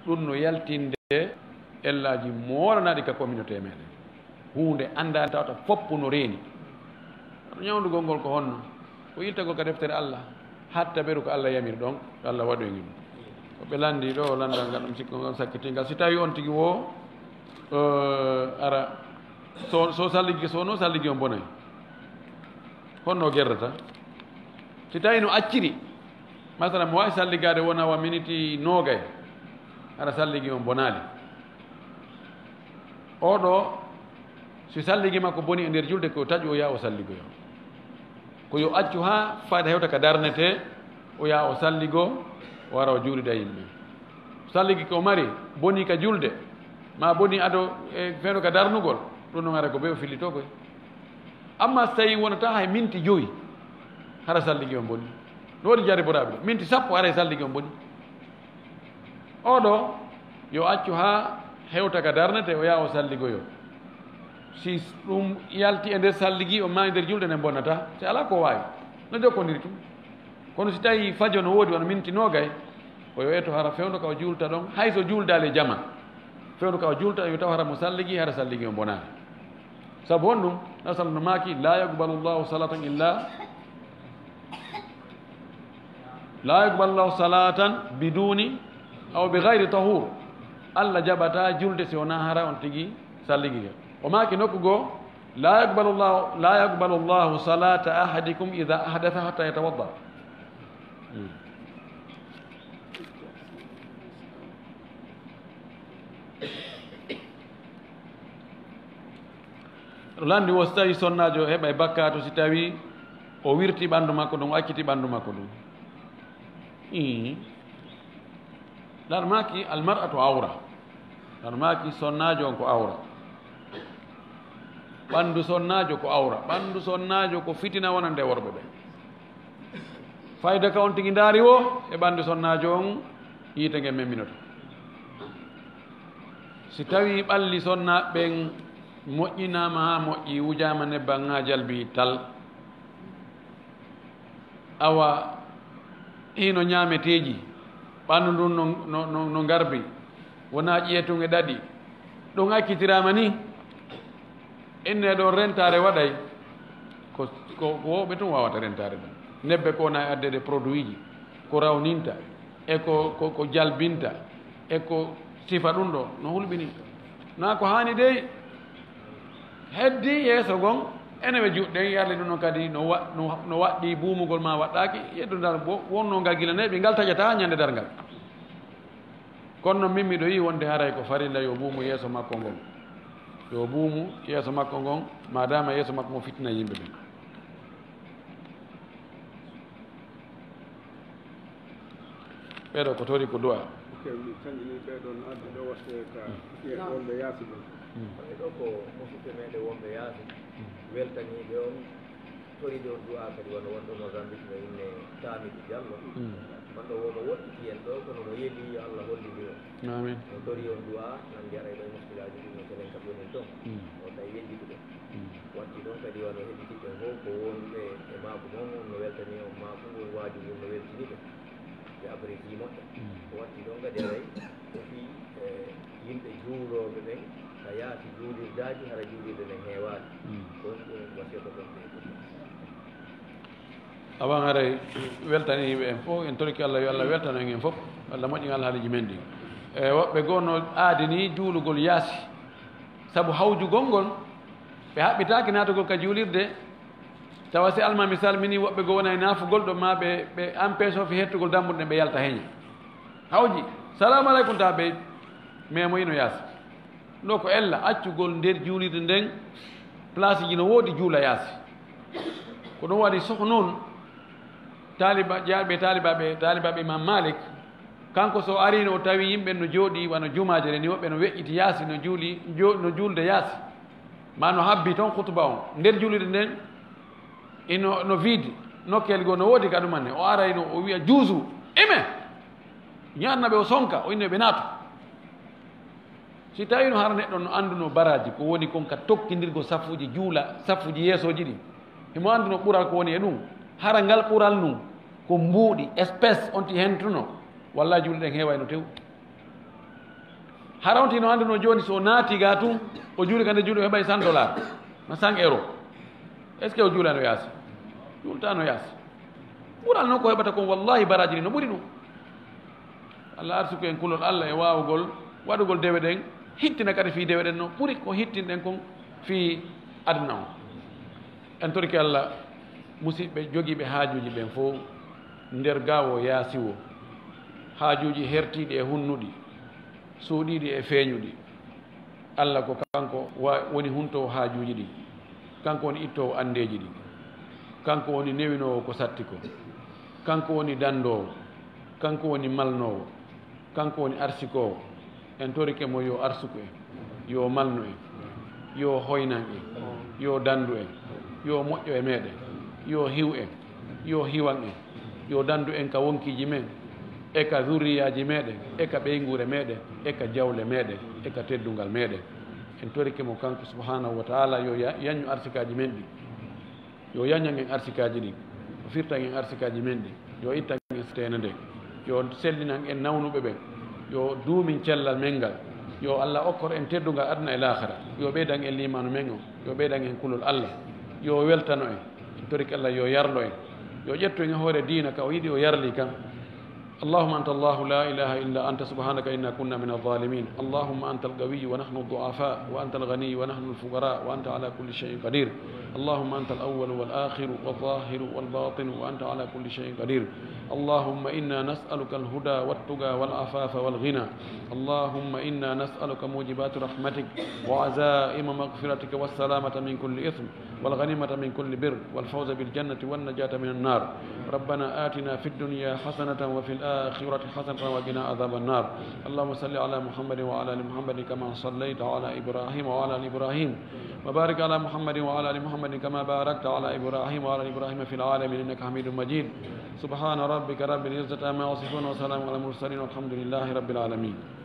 ɗum no yaltinde ellaji moolanaɗi ka communauté meɗen hunde anda tawata foppu no reeni aɗa ñawdugol ngol ko honno ko yiltagol ka deftere Allah hatta ɓeru ko Allah yamiri ɗon Allah waɗoygi ɗum ko ɓe landi ɗo landal ngal ɗum sikko ngal sakkitingal si tawi on tigi wo ara so salligi sono salligi on bonayi honno gerdata si tawi no acciri masalan mo wawi salligade wona wa miniti noogay ara salligi on bonali oɗo si salligi makko boni e nder julde ko taƴu o yaha o salligoyo ko yo accu ha fayda hewta ka darnete o yaha o salligo o wara o juulida yimɓe salligi ko mari boni ka julde ma boni ado e feeɗo ka darnugol ɗum noon ara ko ɓe o fillito koy amma so tawi wonata hay minti joyi hara salligi on boni no waɗi jariboraɓe minti sappo ara e salligi on boni oɗo yo accu ha hewta ka darnete o yaha o salligoyo si ɗum yalti e nder salligi o ma e nder julde nde bonnata si ala ko wawi no jokkodiri tum kono si tawi fajo no woodi wona minti noogay o yo eto hara fewdo ka o juulta ɗon hayso juuldale jama fewdo ka o juulta yo taw hara mo salligi hara salligi o bonani sabu on ɗum nasal no maaki la yaqbalu llahu salatan la yaqbalu llahu salatan biduni aw bi gayri tahur Allah jaɓata julde si wona hara on tigi salligi ga o maaki nokku goo la yaqbalu llahu salata ahadikum ida ahdatha hatta yatawadda landi wo so tawi sonnajo heɓa e bakkato si tawi o wirti ɓanndu makko ɗum o acciti ɓanndu makko ɗum ɗan maki almar'atu awra ɗan maki sonnajo on ko awra ɓanndu sonnajo ko awra ɓanndu sonnajo ko fitina wona nde worɓe ɓe fayda ka on tigi ndaari wo e ɓanndu sonnajo on yiite nge memminoto si tawi ɓalli sonnaɓe ɓen moƴƴinama ha moƴƴi wujama nebban ha jalbi tal awa hino ñaameteji ɓanndu ndun no garbi wona ƴeetuge ɗaɗi ɗum accitirama ni enne ɗon rentare waɗay ko woɓe tun wawata rentare ɗum nebbe ko na addede produit ji ko rawninta e ko jalbinta e ko sifa ɗum ɗo no hulɓini na ko hani dey heddi yeeso gon ene ɓe juɗɗen yarde ɗum noon kadi no waɗɗi buumugol ma waɗɗaki yeddudar wonno ngal gila neɓi ngal taƴata ñande dargal kono noon min miɗo yi wonde haray ko farilla yo buumu yeeso makko ngon yo buumu yeeso makko ngon madama yeeso makko mo fittina yimɓe ɓen ɓeɗo ko tori ko duwa mi canjini ɓeɗon adde ɗo watte ka wonɓe yaasi ɗon ɗo ko musidɓe meɗen wonɓe yaasi weltaniɓe on toriɗe on du'a kadi wona wonɗo Mozambique no inne Tamidou Diallo manɗo wono woɗɗiti en ɗo kono no yeeli yo Allah hollidi o amin no tori on du'a nan jaray ɗo e muskilaji ɗi no kelen kam wonin toon o tawi yejjiti ɗum watti ɗon kadi wano heɗitiɓe fof ko wonɓe e maako moom no weltani on maako ngol waaju ngol no weltiniɓe ɓe abriti moƴƴo watti ɗon kadi aray ko fi yimɓe juuroɓe ɓen a yaati juulirdaji hara juulirde nden heewaani ɗon ɗum wasiyata ɗon ɓe awan haray weltani yimɓe en fof en torki Allah yo Allah weltano en fof Allah moƴƴi alhaaliji men ɗi e woɓɓe goo no aadi ni juulugol yaasi sabu hawjugol ngol ɓe haɓɓitaaki naatugol ka juulirde tawa si almami salmini woɓɓe goo wona e naafugol ɗo ma ɓe empêche o fi hettugol dambuɗe ɓe yalta heña hawji salamu aleykum ta ɓe mais mo ino yaasi ɗo ko ella accugol nder juulirde nden place ji no woodi juula yaasi ko ɗum waɗi soko noon talibaɓe imam malik kanko so arino o tawi yimɓe no jooɗi wano jumaje ni woɓɓe no weƴƴiti yaasi no juulde yaasi ma no habbi toon khutba on nder juulirde nden no vide nokkel goo no woodi ka ɗumanne o arayno o wiya juusu ime ñannaɓe o sonka o inne ɓe naato si tawi no hara neɗɗo no annduno baraji ko woni kon ka tokkidirgo safuji juula safuji yeesoji ɗi imo annduno ɓural ko woni e ɗum hara ngal ɓural num ko mbuuɗi espèce on ti hentuno walla juulde ɗen heeway no tew hara on ti no annduno jooni so naati ga tun o juuli ka nde juuɗe o heɓay $100 no 100 € est ce que o juulano yaasi juultano yaasi ɓural noon ko heɓata kon wallahi baraji ɗi no ɓuri ɗum Allah arsuku en kulol Allah e waawugol waɗugol dewe ɗen hittina kadi fii dewe ɗen no ɓuri ko hittinɗen kon fii aduna o en torki Allah musidɓe jogiiɓe haajuji ɓen fof nder gaawo yaasi o haajuji hertiiɗi e hunnuɗi suuɗiiɗi e feeñuɗi Allah ko kanko woni huntowo haajuji ɗi kanko woni ittowo andeeji ɗi kanko woni newinowo ko satti ko kanko woni danndoowo kanko woni malnoowo kanko woni arsikowo en torike mo yo arsuku en yo malnu en yo hoynan en yo dandu en yo moƴƴo e meɗen yo hiw en yo hiwan en yo dandu en ka wonkiji men e ka zurriyaji meɗen e ka ɓeygure meɗen e ka jawle meɗen e ka teddungal meɗen en torike mo kanko subhanahu wa taala yo yañu arsikaji men ɗi yo yañan en arsikaji ɗi o firtan en arsikaji men ɗi yo ittan en stene nden yo sellinan en nawnuɓe ɓen yo duumin cellal men ngal yo Allah okkor en teddungal aduna e lahara yo ɓeydan en limanu men o yo ɓeydan en kulol Allah yo weltano en toriki Allah yo yarlo en yo ƴettu en hoore diina ka o yiɗi o yarli kan اللهم أنت الله لا إله إلا أنت سبحانك إنا كنا من الظالمين اللهم أنت القوي ونحن الضعفاء وأنت الغني ونحن الفقراء وأنت على كل شيء قدير اللهم أنت الأول والآخر والظاهر والباطن وأنت على كل شيء قدير اللهم إنا نسألك الهدى والتقى والعفاف والغنى اللهم إنا نسألك موجبات رحمتك وعزائم مغفرتك والسلامة من كل إثم والغنيمة من كل بر والفوز بالجنة والنجاة من النار ربنا آتنا في الدنيا حسنة وفي الآخرة حسنة وقنا عذاب النار اللهم صل على محمد وعلى آل محمد كما صليت على إبراهيم وعلى آل إبراهيم وبارك على محمد وعلى آل محمد كما باركت على إبراهيم وعلى آل إبراهيم في العالمين إنك حميد مجيد سبحان ربك رب العزة عما يصفون وسلام على المرسلين والحمد لله رب العالمين